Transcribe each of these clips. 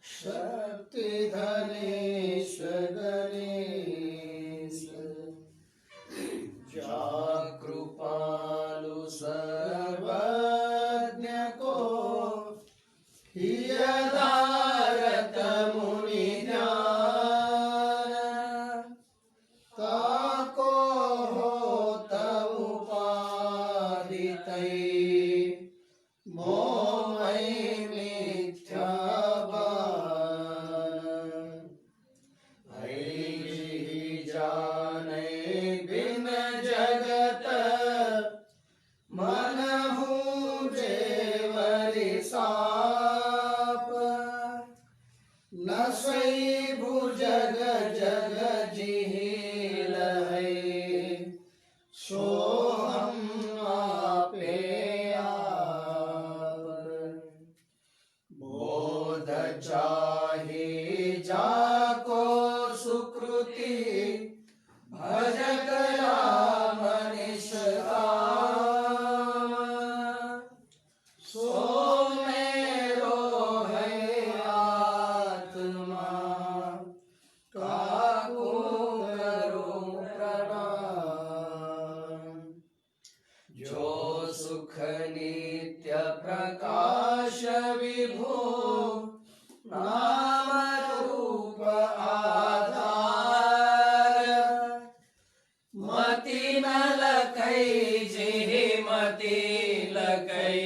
शक्ति धनेश गणेश जाकृपालु सर्वज्ञ को हियधारत मुनि ध्यान ताको होत उपाधि तै मोमय मिथ्या जाने बिन जगत मनहु जेवरि साप न सई भुजग जग जिहिल है सो हम आपे आप बोध चाहे जाको सुकृति भजत राम निष्काम सो मेरो है आत्मा काको करो प्रणाम जो सुख नित्य प्रकाश विभो नाम रूप आधार मति न लकै जे मति लकै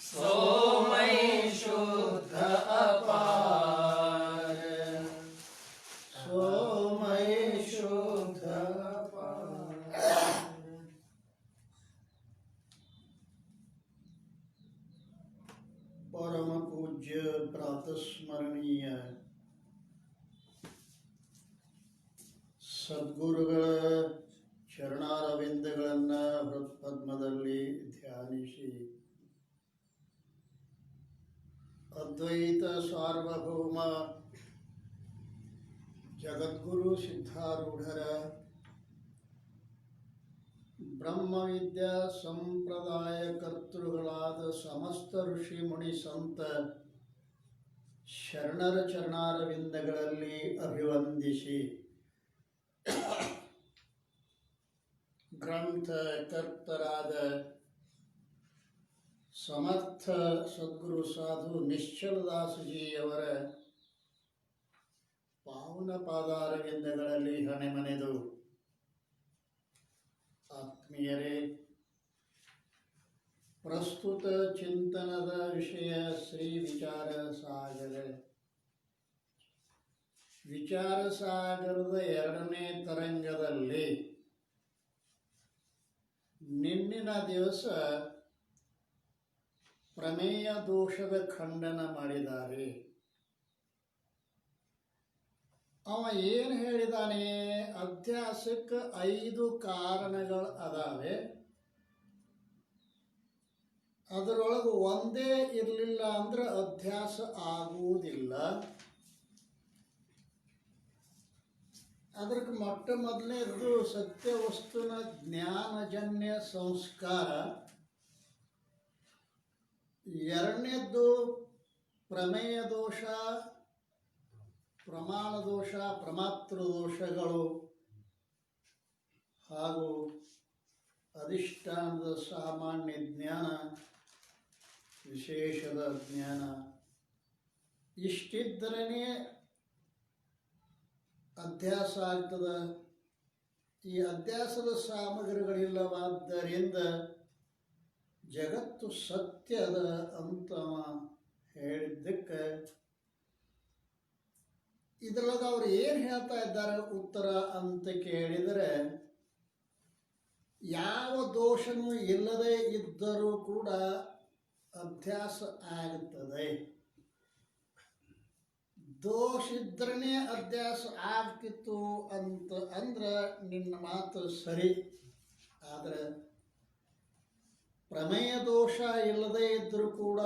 सो मैं शुद्ध अपार सो मैं शुद्ध अपार। परम पूज्य प्रातस्मरणीय ಸದ್ಗುರುಗಳ ಚರಣಾರವಿಂದಗಳನ್ನು ಹೃತ್ಪದ್ಮದಲ್ಲಿ ಧ್ಯಾನಿಸಿ ಅದ್ವೈತ ಸಾರ್ವಭೌಮ ಜಗದ್ಗುರು ಸಿದ್ಧಾರೂಢರ ಬ್ರಹ್ಮವಿದ್ಯಾ ಸಂಪ್ರದಾಯ ಕರ್ತೃಗಳಾದ ಸಮಸ್ತ ಋಷಿ ಮುನಿ ಸಂತ ಶರಣರ ಚರಣಾರವಿಂದಗಳಲ್ಲಿ ಅಭಿವಂದಿಸಿ ಗ್ರಂಥಕರ್ತರಾದ ಸಮರ್ಥ ಸದ್ಗುರು ಸಾಧು ನಿಶ್ಚಲದಾಸಜಿಯವರ ಪಾವನ ಪಾದಾರವಿಂದಗಳಲ್ಲಿ ಹಣೆಮನೆದು ಆತ್ಮೀಯರೇ, ಪ್ರಸ್ತುತ ಚಿಂತನದ ವಿಷಯ ಶ್ರೀ ವಿಚಾರ ಸಾಗರ. ವಿಚಾರ ಸಾಗರದ ಎರಡನೇ ತರಂಗದಲ್ಲಿ ನಿನ್ನಿನ ದಿವಸ ಪ್ರಮೇಯ ದೋಷದ ಖಂಡನ ಮಾಡಿದ್ದಾರೆ. ಅವ ಏನು ಹೇಳಿದಾನೆ? ಅಧ್ಯಾಸಕ್ಕೆ 5 ಕಾರಣಗಳು ಅದಾವೆ, ಅದರೊಳಗೆ ಒಂದೇ ಇರಲಿಲ್ಲ ಅಂದ್ರೆ ಅಧ್ಯಾಸ ಆಗುವುದಿಲ್ಲ. ಅದಕ್ಕೆ ಮೊಟ್ಟ ಮೊದಲನೇದು ಸತ್ಯವಸ್ತುನ ಜ್ಞಾನಜನ್ಯ ಸಂಸ್ಕಾರ, ಎರಡನೇದ್ದು ಪ್ರಮೇಯ ದೋಷ, ಪ್ರಮಾಣ ದೋಷ, ಪ್ರಮಾತೃ ದೋಷಗಳು ಹಾಗೂ ಅಧಿಷ್ಠಾನದ ಸಾಮಾನ್ಯ ಜ್ಞಾನ, ವಿಶೇಷದ ಜ್ಞಾನ. ಇಷ್ಟಿದ್ದರೇ ಅಧ್ಯಾಸ ಆಗ್ತದ. ಈ ಅಧ್ಯಾಸದ ಸಾಮಗ್ರಿಗಳಿಲ್ಲವಾದ್ದರಿಂದ ಜಗತ್ತು ಸತ್ಯದ ಅಂತ ಹೇಳಿದ್ದಕ್ಕೆ ಇದರೊಳಗೆ ಅವ್ರು ಏನು ಹೇಳ್ತಾ ಇದ್ದಾರೆ ಉತ್ತರ ಅಂತ ಕೇಳಿದರೆ, ಯಾವ ದೋಷನೂ ಇಲ್ಲದೇ ಇದ್ದರೂ ಕೂಡ ಅಭ್ಯಾಸ ಆಗುತ್ತದೆ. ದೋಷ ಇದ್ರೇ ಅಭ್ಯಾಸ ಆಗ್ತಿತ್ತು ಅಂತ ಅಂದ್ರೆ ನಿನ್ನ ಮಾತು ಸರಿ. ಆದರೆ ಪ್ರಮೇಯ ದೋಷ ಇಲ್ಲದೇ ಇದ್ದರೂ ಕೂಡ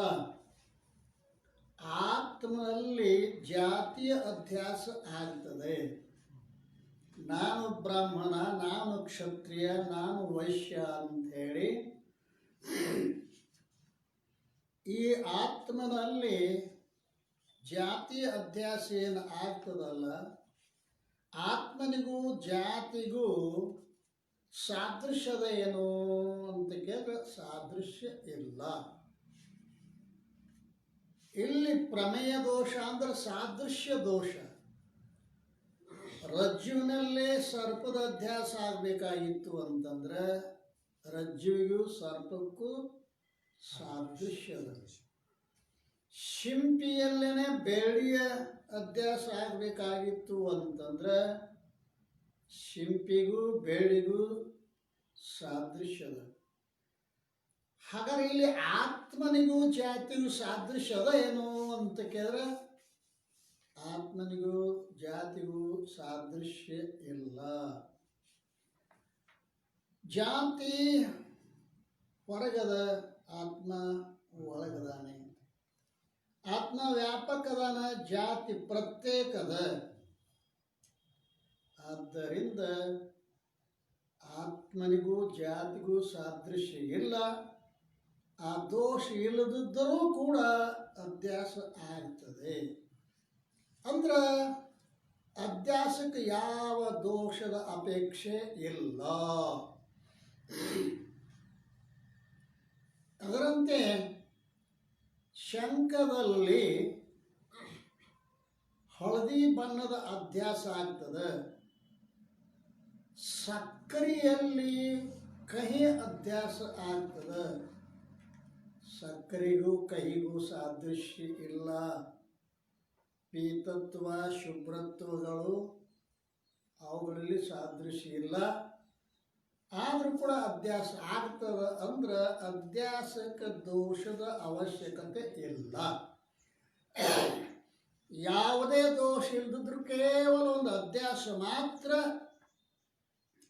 ಆತ್ಮನಲ್ಲಿ ಜಾತಿಯ ಅಧ್ಯಾಸ ಆಗ್ತದೆ. ನಾನು ಬ್ರಾಹ್ಮಣ, ನಾನು ಕ್ಷತ್ರಿಯ, ನಾನು ವೈಶ್ಯ ಅಂಥೇಳಿ ಈ ಆತ್ಮನಲ್ಲಿ ಜಾತಿ ಅಧ್ಯಾಸ ಏನು ಆಗ್ತದಲ್ಲ, ಆತ್ಮನಿಗೂ ಜಾತಿಗೂ ಸಾದೃಶ್ಯದ ಏನು ಅಂತ ಕೇಳಿದ್ರೆ ಸಾದೃಶ್ಯ ಇಲ್ಲ. ಇಲ್ಲಿ ಪ್ರಮೇಯ ದೋಷ ಅಂದ್ರೆ ಸಾದೃಶ್ಯ ದೋಷ. ರಜ್ಜುವಿನಲ್ಲೇ ಸರ್ಪದ ಅಧ್ಯಾಸ ಆಗಬೇಕಾಗಿತ್ತು ಅಂತಂದ್ರೆ ರಜ್ಜುವಿಗೂ ಸರ್ಪಕ್ಕೂ ಸಾದೃಶ್ಯದ. ಶಿಂಪಿಯಲ್ಲೇನೆ ಬೆಳ್ಳಿಯ ಅಧ್ಯಾಸ ಆಗಬೇಕಾಗಿತ್ತು ಅಂತಂದ್ರೆ ಶಿಂಪಿಗೂ ಬೆಳ್ಳಿಗೂ ಸಾದೃಶ್ಯದ. ಹಾಗಾದ್ರೆ ಇಲ್ಲಿ ಆತ್ಮನಿಗೂ ಜಾತಿಗೂ ಸಾದೃಶ್ಯದ ಏನು ಅಂತ ಕೇಳಿದ್ರೆ ಆತ್ಮನಿಗೂ ಜಾತಿಗೂ ಸಾದೃಶ್ಯ ಇಲ್ಲ. ಜಾತಿ ಹೊರಗದ, ಆತ್ಮ ಒಳಗದಾನೆ. ಆತ್ಮ ವ್ಯಾಪಕದಾನ, ಜಾತಿ ಪ್ರತ್ಯೇಕದ. ಆದ್ದರಿಂದ ಆತ್ಮನಿಗೂ ಜಾತಿಗೂ ಸಾದೃಶ್ಯ ಇಲ್ಲ. ಆ ದೋಷ ಇಲ್ಲದಿದ್ದರೂ ಕೂಡ ಅಧ್ಯಾಸ ಆಗ್ತದೆ. ಅಂದ್ರೆ ಅಧ್ಯಾಸಕ್ಕೆ ಯಾವ ದೋಷದ ಅಪೇಕ್ಷೆ ಇಲ್ಲ. ಅದರಂತೆ ಶಂಖದಲ್ಲಿ ಹಳದಿ ಬಣ್ಣದ ಅಧ್ಯಾಸ ಆಗ್ತದೆ, ಸಕ್ಕರೆಯಲ್ಲಿ ಕಹಿ ಅಧ್ಯಾಸ ಆಗ್ತದೆ. ಸಕ್ಕರೆಗೂ ಕಹಿಗೂ ಸಾದೃಶ್ಯ ಇಲ್ಲ. ಪೀತತ್ವ ಶುಭ್ರತ್ವಗಳು ಅವುಗಳಲ್ಲಿ ಸಾದೃಶ್ಯ ಇಲ್ಲ. ಆದರೂ ಕೂಡ ಅಧ್ಯಾಸ ಆಗ್ತದೆ ಅಂದ್ರೆ ಅಧ್ಯಾಸಕ್ಕೆ ದೋಷದ ಅವಶ್ಯಕತೆ ಇಲ್ಲ. ಯಾವುದೇ ದೋಷ ಇಲ್ಲದಿದ್ರೂ ಕೇವಲ ಒಂದು ಅಧ್ಯಾಸ ಮಾತ್ರ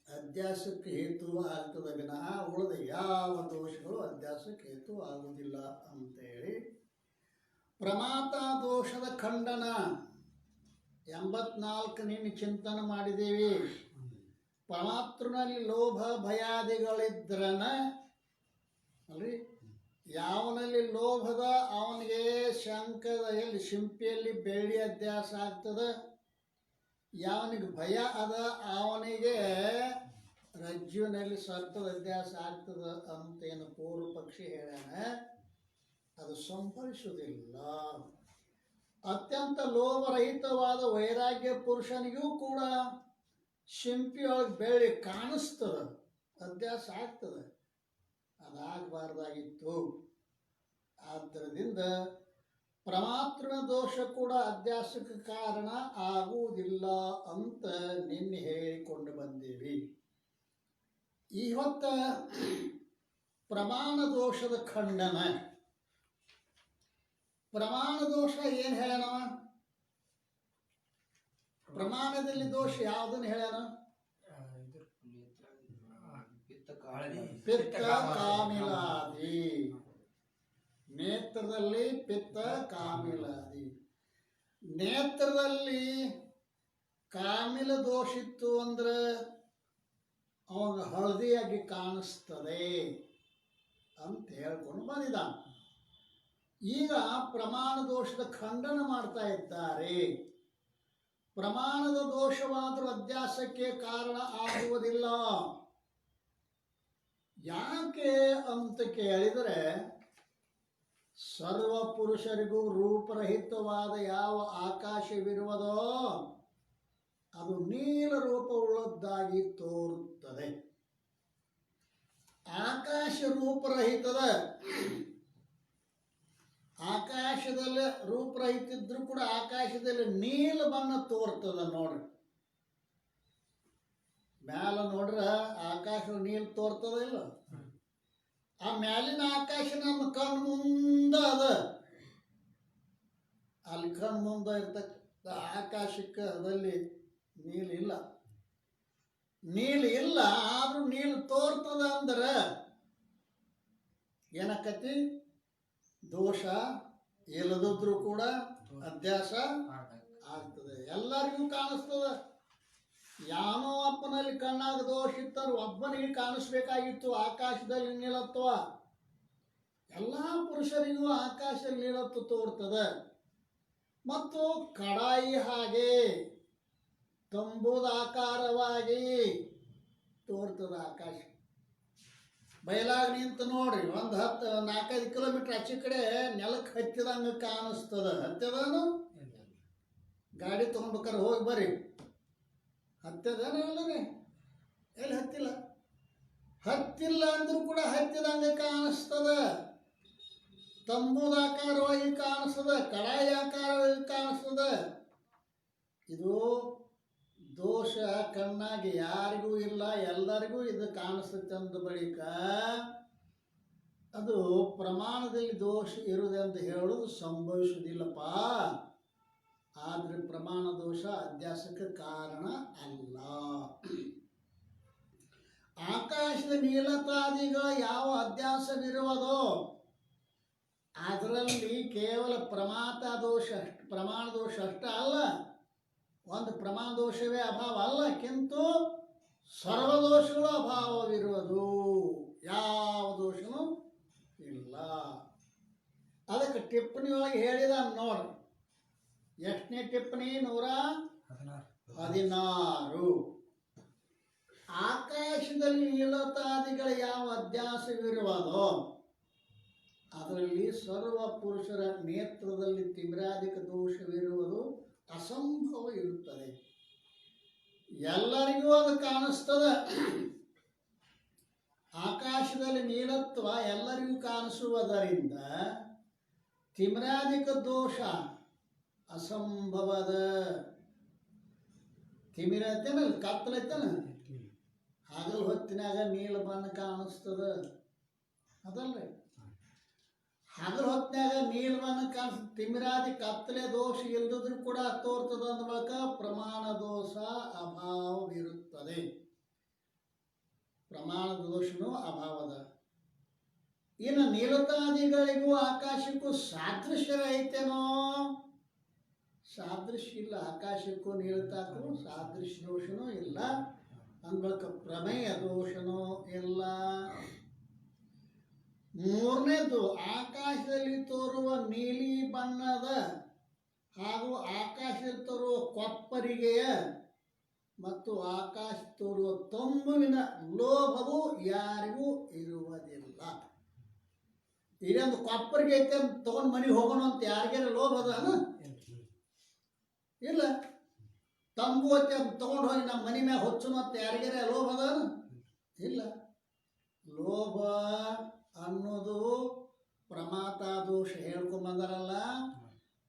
ಅಧ್ಯಾಸಕ್ಕೆ ಹೇತು ಆಗ್ತದೆ ವಿನಃ ಉಳಿದ ಯಾವ ದೋಷಗಳು ಅಧ್ಯಾಸಕ್ಕೆ ಹೇತು ಆಗುವುದಿಲ್ಲ ಅಂತೇಳಿ ಪ್ರಮಾತ ದೋಷದ ಖಂಡನ 84 ನಿನ್ನೆ ಚಿಂತನೆ ಮಾಡಿದ್ದೇವೆ. ಪರಮಾತ್ಮನಲ್ಲಿ ಲೋಭ ಭಯಾದಿಗಳಿದ್ರನ ಅಲ್ರಿ, ಯಾವನಲ್ಲಿ ಲೋಭದ ಅವನಿಗೆ ಶಂಕದ ಎಲ್ಲಿ ಶಿಂಪಿಯಲ್ಲಿ ಬೆಳ್ಳಿ ಅಧ್ಯಾಸ ಆಗ್ತದೆ. ಯಾವನಿಗೆ ಭಯ ಅದ ಅವನಿಗೆ ರಜ್ಜುವಿನಲ್ಲಿ ಸರ್ಪದ ಅಧ್ಯಾಸ ಆಗ್ತದೆ ಅಂತೇನು ಪೂರ್ವ ಪಕ್ಷಿ ಹೇಳ್ಯಾನ, ಅದು ಸಂಭವಿಸುವುದಿಲ್ಲ. ಅತ್ಯಂತ ಲೋಭರಹಿತವಾದ ವೈರಾಗ್ಯ ಪುರುಷನಿಗೂ ಕೂಡ ಶಿಂಪಿಯೊಳಗೆ ಬೆಳ್ಳಿ ಕಾಣಿಸ್ತದೆ, ಅಧ್ಯಾಸ ಆಗ್ತದೆ. ಅದಾಗಬಾರ್ದಾಗಿತ್ತು. ಆದ್ದರಿಂದ ಪ್ರಮಾತ್ರ ದೋಷ ಕೂಡ ಅಧ್ಯಾಸಕ್ಕೆ ಕಾರಣ ಆಗುವುದಿಲ್ಲ ಅಂತ ನಿನ್ನೆ ಹೇಳಿಕೊಂಡು ಬಂದೇವಿ. ಇವತ್ತ ಪ್ರಮಾಣ ದೋಷದ ಖಂಡನ. ಪ್ರಮಾಣ ದೋಷ ಏನು ಹೇಳ್ಯಾನ? ಪ್ರಮಾಣದಲ್ಲಿ ದೋಷ ಯಾವುದನ್ನು ಹೇಳ್ಯಾನ? ಪಿತ್ತ ಕಾಮಿಲಾದಿ. ನೇತ್ರದಲ್ಲಿ ಪಿತ್ತ ಕಾಮಿಲಾದಿ. ನೇತ್ರದಲ್ಲಿ ಕಾಮಿಲ ದೋಷ ಇತ್ತು ಅಂದ್ರೆ ಅವಾಗ ಹಳದಿಯಾಗಿ ಕಾಣಿಸ್ತದೆ ಅಂತ ಹೇಳ್ಕೊಂಡು ಬಂದಿದ್ದ. ಈಗ ಪ್ರಮಾಣ ದೋಷದ ಖಂಡನ ಮಾಡ್ತಾ ಇದ್ದಾರೆ. ಪ್ರಮಾಣದ ದೋಷವಾದರೂ ಅಧ್ಯಾಸಕ್ಕೆ ಕಾರಣ ಆಗುವುದಿಲ್ಲ. ಯಾಕೆ ಅಂತ ಕೇಳಿದರೆ ಸರ್ವ ಪುರುಷರಿಗೂ ರೂಪರಹಿತವಾದ ಯಾವ ಆಕಾಶವಿರುವುದೋ ಅದು ನೀಲ ರೂಪವುಳ್ಳದ್ದಾಗಿ ತೋರುತ್ತದೆ. ಆಕಾಶ ರೂಪರಹಿತದ. ಆಕಾಶದಲ್ಲಿ ರೂಪರಹಿತ ಇದ್ರೂ ಕೂಡ ಆಕಾಶದಲ್ಲಿ ನೀಲ ಬಣ್ಣ ತೋರ್ತದ ನೋಡ್ರಿ. ಮ್ಯಾಲ ನೋಡ್ರ ಆಕಾಶ ನೀಲ್ ತೋರ್ತದ ಇಲ್ಲ? ಆ ಮ್ಯಾಲಿನ ಆಕಾಶ ನಮ್ಮ ಕಣ್ಣು ಮುಂದ ಅದ. ಅಲ್ಲಿ ಕಣ್ಣು ಮುಂದೆ ಇರ್ತಕ್ಕ ಆಕಾಶಕ್ಕೆ ಅದಲ್ಲಿ ನೀಲ್ ಇಲ್ಲ. ನೀಲ್ ಇಲ್ಲ ಆದ್ರೂ ನೀಲ್ ತೋರ್ತದ ಅಂದ್ರೆ ಏನಕ್ಕತಿ? ದೋಷ ಇಲ್ಲದಿದ್ರೂ ಕೂಡ ಅಧ್ಯಾಸ ಆಗ್ತದೆ. ಎಲ್ಲರಿಗೂ ಕಾಣಿಸ್ತದ. ಯಾವನೋ ಅಪ್ಪನಲ್ಲಿ ಕಣ್ಣಾಗ ದೋಷ ಇತ್ತರು ಒಬ್ಬನಿಗೆ ಕಾಣಿಸ್ಬೇಕಾಗಿತ್ತು ಆಕಾಶದಲ್ಲಿ ನೀಲತ್ವ. ಎಲ್ಲ ಪುರುಷರಿಗೂ ಆಕಾಶ ನೀಳತ್ತು ತೋರ್ತದೆ. ಮತ್ತು ಕಡಾಯಿ ಹಾಗೆ ತಂಬುದಾಕಾರವಾಗಿ ತೋರ್ತದ ಆಕಾಶ. ಬಯಲಾಗ ನಿಂತು ನೋಡ್ರಿ, ಒಂದು 4-5 ಕಿಲೋಮೀಟರ್ ಆಚೆ ಕಡೆ ನೆಲಕ್ಕೆ ಹತ್ತಿದಂಗೆ ಕಾಣಿಸ್ತದ. ಹತ್ತದನು ಗಾಡಿ ತೊಗೊಂಡ್ಬೇಕಾರೆ ಹೋಗಿ ಬರ್ರಿ, ಹತ್ತದೇನ ಅಲ್ಲರಿ? ಎಲ್ಲಿ ಹತ್ತಿಲ್ಲ. ಹತ್ತಿಲ್ಲ ಅಂದ್ರೂ ಕೂಡ ಹತ್ತಿದಂಗೆ ಕಾಣಿಸ್ತದ. ತಂಬುದಾಕಾರವಾಗಿ ಕಾಣಿಸ್ತದ, ಕಡಾಯಿ ಆಕಾರವಾಗಿ ಕಾಣಿಸ್ತದ. ಇದು ದೋಷ ಕಣ್ಣಾಗಿ ಯಾರಿಗೂ ಇಲ್ಲ, ಎಲ್ಲರಿಗೂ ಇದು ಕಾಣಿಸುತ್ತೆ. ಅಂದ ಬಳಿಕ ಅದು ಪ್ರಮಾಣದಲ್ಲಿ ದೋಷ ಇರುವುದು ಅಂತ ಹೇಳೋದು ಸಂಭವಿಸುವುದಿಲ್ಲಪ್ಪ. ಆದರೆ ಪ್ರಮಾಣ ದೋಷ ಅಧ್ಯಾಸಕ್ಕೆ ಕಾರಣ ಅಲ್ಲ. ಆಕಾಶದ ನೀಲತಾದಿಗಳ ಯಾವ ಅಧ್ಯಾಸವಿರುವುದೋ ಅದರಲ್ಲಿ ಕೇವಲ ಪ್ರಮಾಣ ದೋಷ ಅಷ್ಟೇ ಅಲ್ಲ, ಒಂದು ಪ್ರಮಾಣ ದೋಷವೇ ಅಭಾವ ಅಲ್ಲ, ಕಿಂತು ಸರ್ವದೋಷಗಳು ಅಭಾವವಿರುವುದು, ಯಾವ ದೋಷನೂ ಇಲ್ಲ. ಅದಕ್ಕೆ ಟಿಪ್ಪಣಿ ಒಳಗೆ ಹೇಳಿದ ನೋಡ್ರಿ. ಎಷ್ಟನೇ ಟಿಪ್ಪಣಿ? 116. ಆಕಾಶದಲ್ಲಿ ನೀಲತಾದಿಗಳ ಯಾವ ಅಧ್ಯಾಸವಿರುವುದೋ ಅದರಲ್ಲಿ ಸರ್ವ ಪುರುಷರ ನೇತ್ರದಲ್ಲಿ ತಿಮಿರಾದಿಕ ದೋಷವಿರುವುದು ಅಸಂಭವ ಇರುತ್ತದೆ. ಎಲ್ಲರಿಗೂ ಅದು ಕಾಣಿಸ್ತದೆ. ಆಕಾಶದಲ್ಲಿ ನೀಲತ್ವ ಎಲ್ಲರಿಗೂ ಕಾಣಿಸುವುದರಿಂದ ತಿಮಿರಾದಿಕ ದೋಷ ಅಸಂಭವದ. ತಿಮಿರ ಐತೇನ, ಕತ್ತಲೈತೇನ, ಹಗಲು ಹೊತ್ತಿನಾಗ ನೀಲ ಬಣ್ಣ ಕಾಣಿಸ್ತದ ಅದಲ್ರಿ. ಹಗಲು ಹೊತ್ತಿನಾಗ ನೀಲ ಬಣ್ಣ ಕಾಣಿಸ್ತದೆ. ತಿಮಿರಾದಿ ಕತ್ತಲೆ ದೋಷ ಇಲ್ಲದಿದ್ರು ಕೂಡ ತೋರ್ತದ ಅಂದ ಬಳಿಕ ಪ್ರಮಾಣ ದೋಷ ಅಭಾವವಿರುತ್ತದೆ. ಪ್ರಮಾಣ ದೋಷನೂ ಅಭಾವದ. ಇನ್ನು ನೀಲತಾದಿಗಳಿಗೂ ಆಕಾಶಕ್ಕೂ ಸಾದೃಶ್ಯ ಐತೇನೋ? ಸಾದೃಶ್ಯ ಇಲ್ಲ. ಆಕಾಶಕ್ಕೂ ನೀಲತಾಕ್ಕೂ ಸಾದೃಶ್ಯ ದೋಷನೂ ಇಲ್ಲ. ಅಂದ್ಬಳಿಕ ಪ್ರಮೇಯ ದೋಷನೂ ಇಲ್ಲ. ಮೂರನೇದು, ಆಕಾಶದಲ್ಲಿ ತೋರುವ ನೀಲಿ ಬಣ್ಣದ ಹಾಗೂ ಆಕಾಶದಲ್ಲಿ ತೋರುವ ಕೊಪ್ಪರಿಗೆಯ ಮತ್ತು ಆಕಾಶ ತೋರುವ ತಂಬುವಿನ ಲೋಭವು ಯಾರಿಗೂ ಇರುವುದಿಲ್ಲ. ಇದೊಂದು ಕೊಪ್ಪರಿಗೆ ಐತೆ ಅಂತ ತೊಗೊಂಡು ಮನೆಗೆ ಹೋಗೋಣ ಅಂತ ಯಾರಿಗಾರ ಲೋಭ ಅದ? ಇಲ್ಲ. ತಂಬು ಐತೆ ಅಂತ ತೊಗೊಂಡು ಹೋಗಿ ನಮ್ಮ ಮನೆ ಮ್ಯಾಗ ಹೊಚ್ಚನು ಅಂತ ಯಾರಿಗಾರ ಲೋಭ ಅದ? ಇಲ್ಲ. ಲೋಭ ಅನ್ನೋದು ಪ್ರಮಾತ ದೋಷ ಹೇಳ್ಕೊಂಬಂದಾರಲ್ಲ,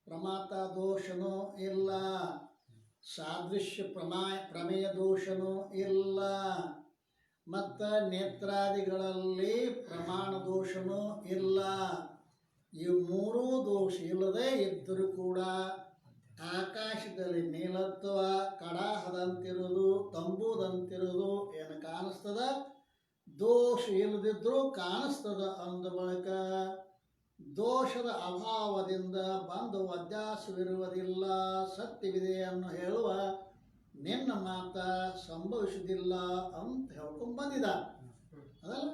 ಪ್ರಮಾತ ದೋಷನೂ ಇಲ್ಲ, ಸಾದೃಶ್ಯ ಪ್ರಮೇಯ ದೋಷನೂ ಇಲ್ಲ, ಮತ್ತು ನೇತ್ರಾದಿಗಳಲ್ಲಿ ಪ್ರಮಾಣ ದೋಷನೂ ಇಲ್ಲ. ಈ ಮೂರೂ ದೋಷ ಇಲ್ಲದೆ ಇದ್ದರೂ ಕೂಡ ಆಕಾಶದಲ್ಲಿ ನೀಲತ್ವ ಕಡಾಹದಂತಿರೋದು ತಂಬುದಂತಿರೋದು ಏನು ಕಾಣಿಸ್ತದ, ದೋಷ ಇಲ್ಲದಿದ್ರೂ ಕಾಣಿಸ್ತದ. ಅಂದ ಬಳಿಕ ದೋಷದ ಅಭಾವದಿಂದ ಬಂದು ಅಧ್ಯಾಸವಿರುವುದಿಲ್ಲ, ಸತ್ಯವಿದೆ ಅನ್ನು ಹೇಳುವ ನಿನ್ನ ಮಾತ ಸಂಭವಿಸುವುದಿಲ್ಲ ಅಂತ ಹೇಳ್ಕೊಂಡು ಬಂದಿದ ಅದಲ್ಲ.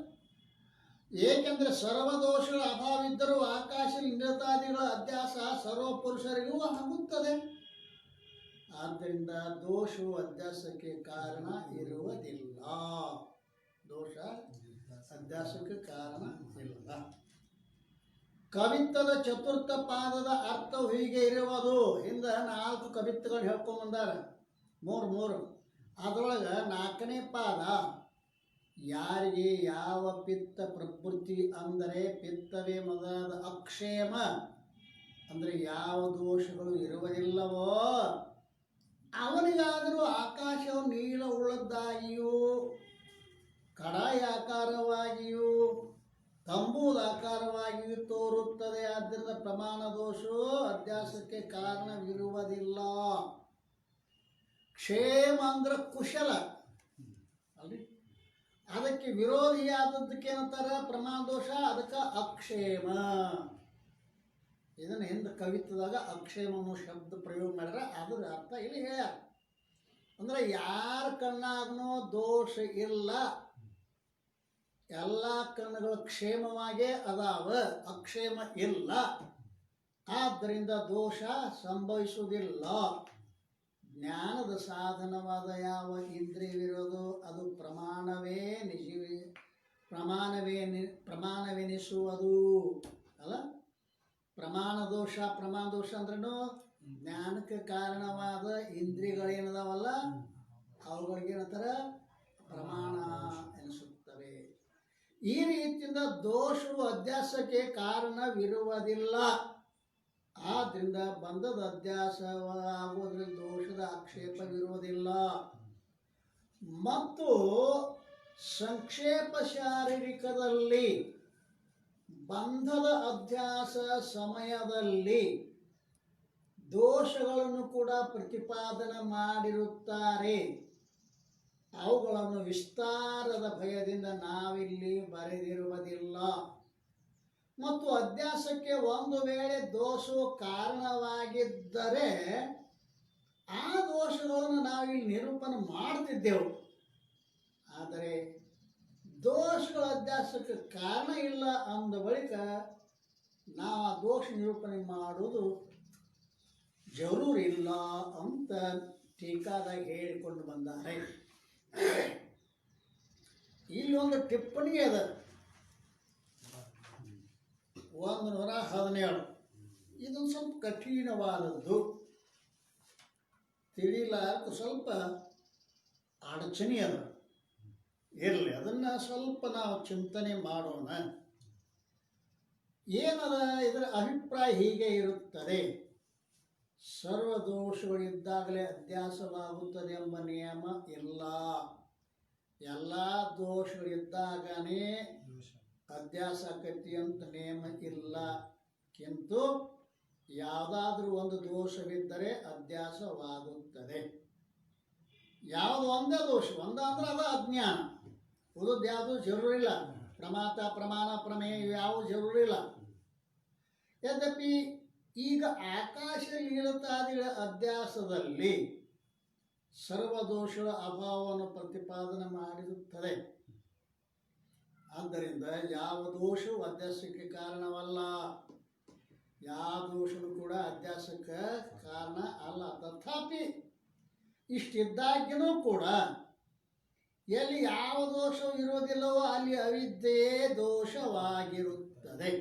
ಏಕೆಂದರೆ ಸರ್ವದೋಷಗಳ ಅಭಾವಿದ್ದರೂ ಆಕಾಶ ನಿರತಾದಿಗಳ ಅಧ್ಯಾಸ ಸರ್ವ ಪುರುಷರಿಗೂ ಆಗುತ್ತದೆ. ಆದ್ದರಿಂದ ದೋಷವು ಅಧ್ಯಾಸಕ್ಕೆ ಕಾರಣ ಇರುವುದಿಲ್ಲ. ದೋಷ ಅಧ್ಯಾಸಕ್ಕೆ ಕಾರಣ ಇಲ್ಲ. ಕವಿತ್ವದ ಚತುರ್ಥ ಪಾದದ ಅರ್ಥವು ಹೀಗೆ ಇರುವುದು. ಹಿಂದೆ 4 ಕವಿತ್ವಗಳು ಹೇಳ್ಕೊಂಬಂದಾರ, 3 ಅದರೊಳಗೆ 4ನೇ ಪಾದ ಯಾರಿಗೆ ಯಾವ ಪಿತ್ತ ಪ್ರವೃತ್ತಿ ಅಂದರೆ ಪಿತ್ತವೇ ಮೊದಲಾದ ಅಕ್ಷೇಮ ಅಂದರೆ ಯಾವ ದೋಷಗಳು ಇರುವುದಿಲ್ಲವೋ ಅವನಿಗಾದರೂ ಆಕಾಶವು ನೀಳ ಉಳ್ಳದ್ದಾಗಿಯೂ ಕಡಾಯಿ ಆಕಾರವಾಗಿಯೂ ತಂಬೂದಾಕಾರವಾಗಿಯೂ ತೋರುತ್ತದೆ. ಆದ್ದರಿಂದ ಪ್ರಮಾಣ ದೋಷವು ಅಧ್ಯಾಸಕ್ಕೆ ಕಾರಣವಿರುವುದಿಲ್ಲ. ಕ್ಷೇಮ ಅಂದ್ರೆ ಕುಶಲ ಅಲ್ರಿ, ಅದಕ್ಕೆ ವಿರೋಧಿಯಾದದ್ದಕ್ಕೆ ಏನಂತಾರೆ? ಪ್ರಮಾಣ ದೋಷ. ಅದಕ್ಕೆ ಅಕ್ಷೇಮ. ಇದನ್ನು ಹಿಂದೆ ಕವಿತ್ವದಾಗ ಅಕ್ಷೇಮ ಅನ್ನೋ ಶಬ್ದ ಪ್ರಯೋಗ ಮಾಡ್ಯಾರ. ಅದ್ರ ಅರ್ಥ ಇಲ್ಲಿ ಹೇಳ್ಯಾರ. ಅಂದ್ರೆ ಯಾರ ಕಣ್ಣಾಗ್ನೂ ದೋಷ ಇಲ್ಲ, ಎಲ್ಲ ಕಣ್ಣುಗಳು ಕ್ಷೇಮವಾಗೇ ಅದಾವ, ಅಕ್ಷೇಮ ಇಲ್ಲ. ಆದ್ದರಿಂದ ದೋಷ ಸಂಭವಿಸುವುದಿಲ್ಲ. ಜ್ಞಾನದ ಸಾಧನವಾದ ಯಾವ ಇಂದ್ರಿಯವಿರೋದು ಅದು ಪ್ರಮಾಣವೆನಿಸುವುದು ಅಲ್ಲ. ಪ್ರಮಾಣ ದೋಷ ಅಂದ್ರೂ ಜ್ಞಾನಕ್ಕೆ ಕಾರಣವಾದ ಇಂದ್ರಿಯಗಳೇನದಾವಲ್ಲ ಅವುಗಳಿಗೆ ಏನಂತಾರೆ ಪ್ರಮಾಣ ಎನಿಸುತ್ತವೆ. ಈ ರೀತಿಯಿಂದ ದೋಷವು ಅಧ್ಯಾಸಕ್ಕೆ ಕಾರಣವಿರುವುದಿಲ್ಲ. ಆದ್ದರಿಂದ ಬಂಧದ ಅಧ್ಯಾಸವಾಗುವುದರಲ್ಲಿ ದೋಷದ ಆಕ್ಷೇಪವಿರುವುದಿಲ್ಲ. ಮತ್ತು ಸಂಕ್ಷೇಪ ಶಾರೀರಿಕದಲ್ಲಿ ಬಂಧದ ಅಧ್ಯಾಸ ಸಮಯದಲ್ಲಿ ದೋಷಗಳನ್ನು ಕೂಡ ಪ್ರತಿಪಾದನೆ ಮಾಡಿರುತ್ತಾರೆ. ಅವುಗಳನ್ನು ವಿಸ್ತಾರದ ಭಯದಿಂದ ನಾವಿಲ್ಲಿ ಬರೆದಿರುವುದಿಲ್ಲ. ಮತ್ತು ಅಧ್ಯಾಸಕ್ಕೆ ಒಂದು ವೇಳೆ ದೋಷವು ಕಾರಣವಾಗಿದ್ದರೆ ಆ ದೋಷಗಳನ್ನು ನಾವಿಲ್ಲಿ ನಿರೂಪಣೆ ಮಾಡ್ತಿದ್ದೆವು. ಆದರೆ ದೋಷಗಳ ಅಧ್ಯಾಸಕ್ಕೆ ಕಾರಣ ಇಲ್ಲ ಅಂದ ಬಳಿಕ ನಾವು ಆ ದೋಷ ನಿರೂಪಣೆ ಮಾಡುವುದು ಜರೂರಿಲ್ಲ ಅಂತ ಟೀಕಾದಾಗ ಹೇಳಿಕೊಂಡು ಬಂದಾರೆ. ಇಲ್ಲೊಂದು ಟಿಪ್ಪಣಿ ಅದ 117. ಇದೊಂದು ಸ್ವಲ್ಪ ಕಠಿಣವಾದದ್ದು, ತಿಳಿಲಾರ್ದು ಸ್ವಲ್ಪ ಅಡಚಣೆ ಅದ. ಇರಲಿ, ಅದನ್ನು ಸ್ವಲ್ಪ ನಾವು ಚಿಂತನೆ ಮಾಡೋಣ. ಏನದ ಇದರ ಅಭಿಪ್ರಾಯ ಹೀಗೆ ಇರುತ್ತದೆ: ಸರ್ವದೋಷಗಳಿದ್ದಾಗಲೇ ಅಧ್ಯಾಸವಾಗುತ್ತದೆ ಎಂಬ ನಿಯಮ ಇಲ್ಲ. ಎಲ್ಲ ದೋಷಗಳಿದ್ದಾಗನೇ ಅಧ್ಯಾಸ ಆಕತಿ ಅಂತ ನಿಯಮ ಇಲ್ಲ. ಕಿಂತು ಯಾವುದಾದ್ರೂ ಒಂದು ದೋಷವಿದ್ದರೆ ಅಧ್ಯಾಸವಾಗುತ್ತದೆ. ಯಾವುದು ಒಂದೇ ದೋಷ, ಒಂದಂದ್ರೆ ಅದು ಅಜ್ಞಾನ. ಉಳಿದು ಯಾವುದು ಜರೂರಿಲ್ಲ. ಪ್ರಮಾತ ಪ್ರಮಾಣ ಪ್ರಮೇಯ ಯಾವ ಜರೂರಿಲ್ಲ. ಯದ್ಯಪಿ ಈಗ ಆಕಾಶ ಲೀಲತಾದಿಗಳ ಅಧ್ಯಾಸದಲ್ಲಿ ಸರ್ವದೋಷಗಳ ಅಭಾವವನ್ನು ಪ್ರತಿಪಾದನೆ ಮಾಡಿರುತ್ತದೆ. ಆದ್ದರಿಂದ ಯಾವ ದೋಷವು ಅಧ್ಯಾಸಕ್ಕೆ ಕಾರಣವಲ್ಲ, ಯಾವ ದೋಷವು ಕೂಡ ಅಧ್ಯಾಸಕ್ಕೆ ಕಾರಣ ಅಲ್ಲ. ತಥಾಪಿ ಇಷ್ಟಿದ್ದಾಗಿನೂ ಕೂಡ ಎಲ್ಲಿ ಯಾವ ದೋಷವು ಇರುವುದಿಲ್ಲವೋ ಅಲ್ಲಿ ಅವಿದ್ಯೆ ದೋಷವಾಗಿರುತ್ತದೆ.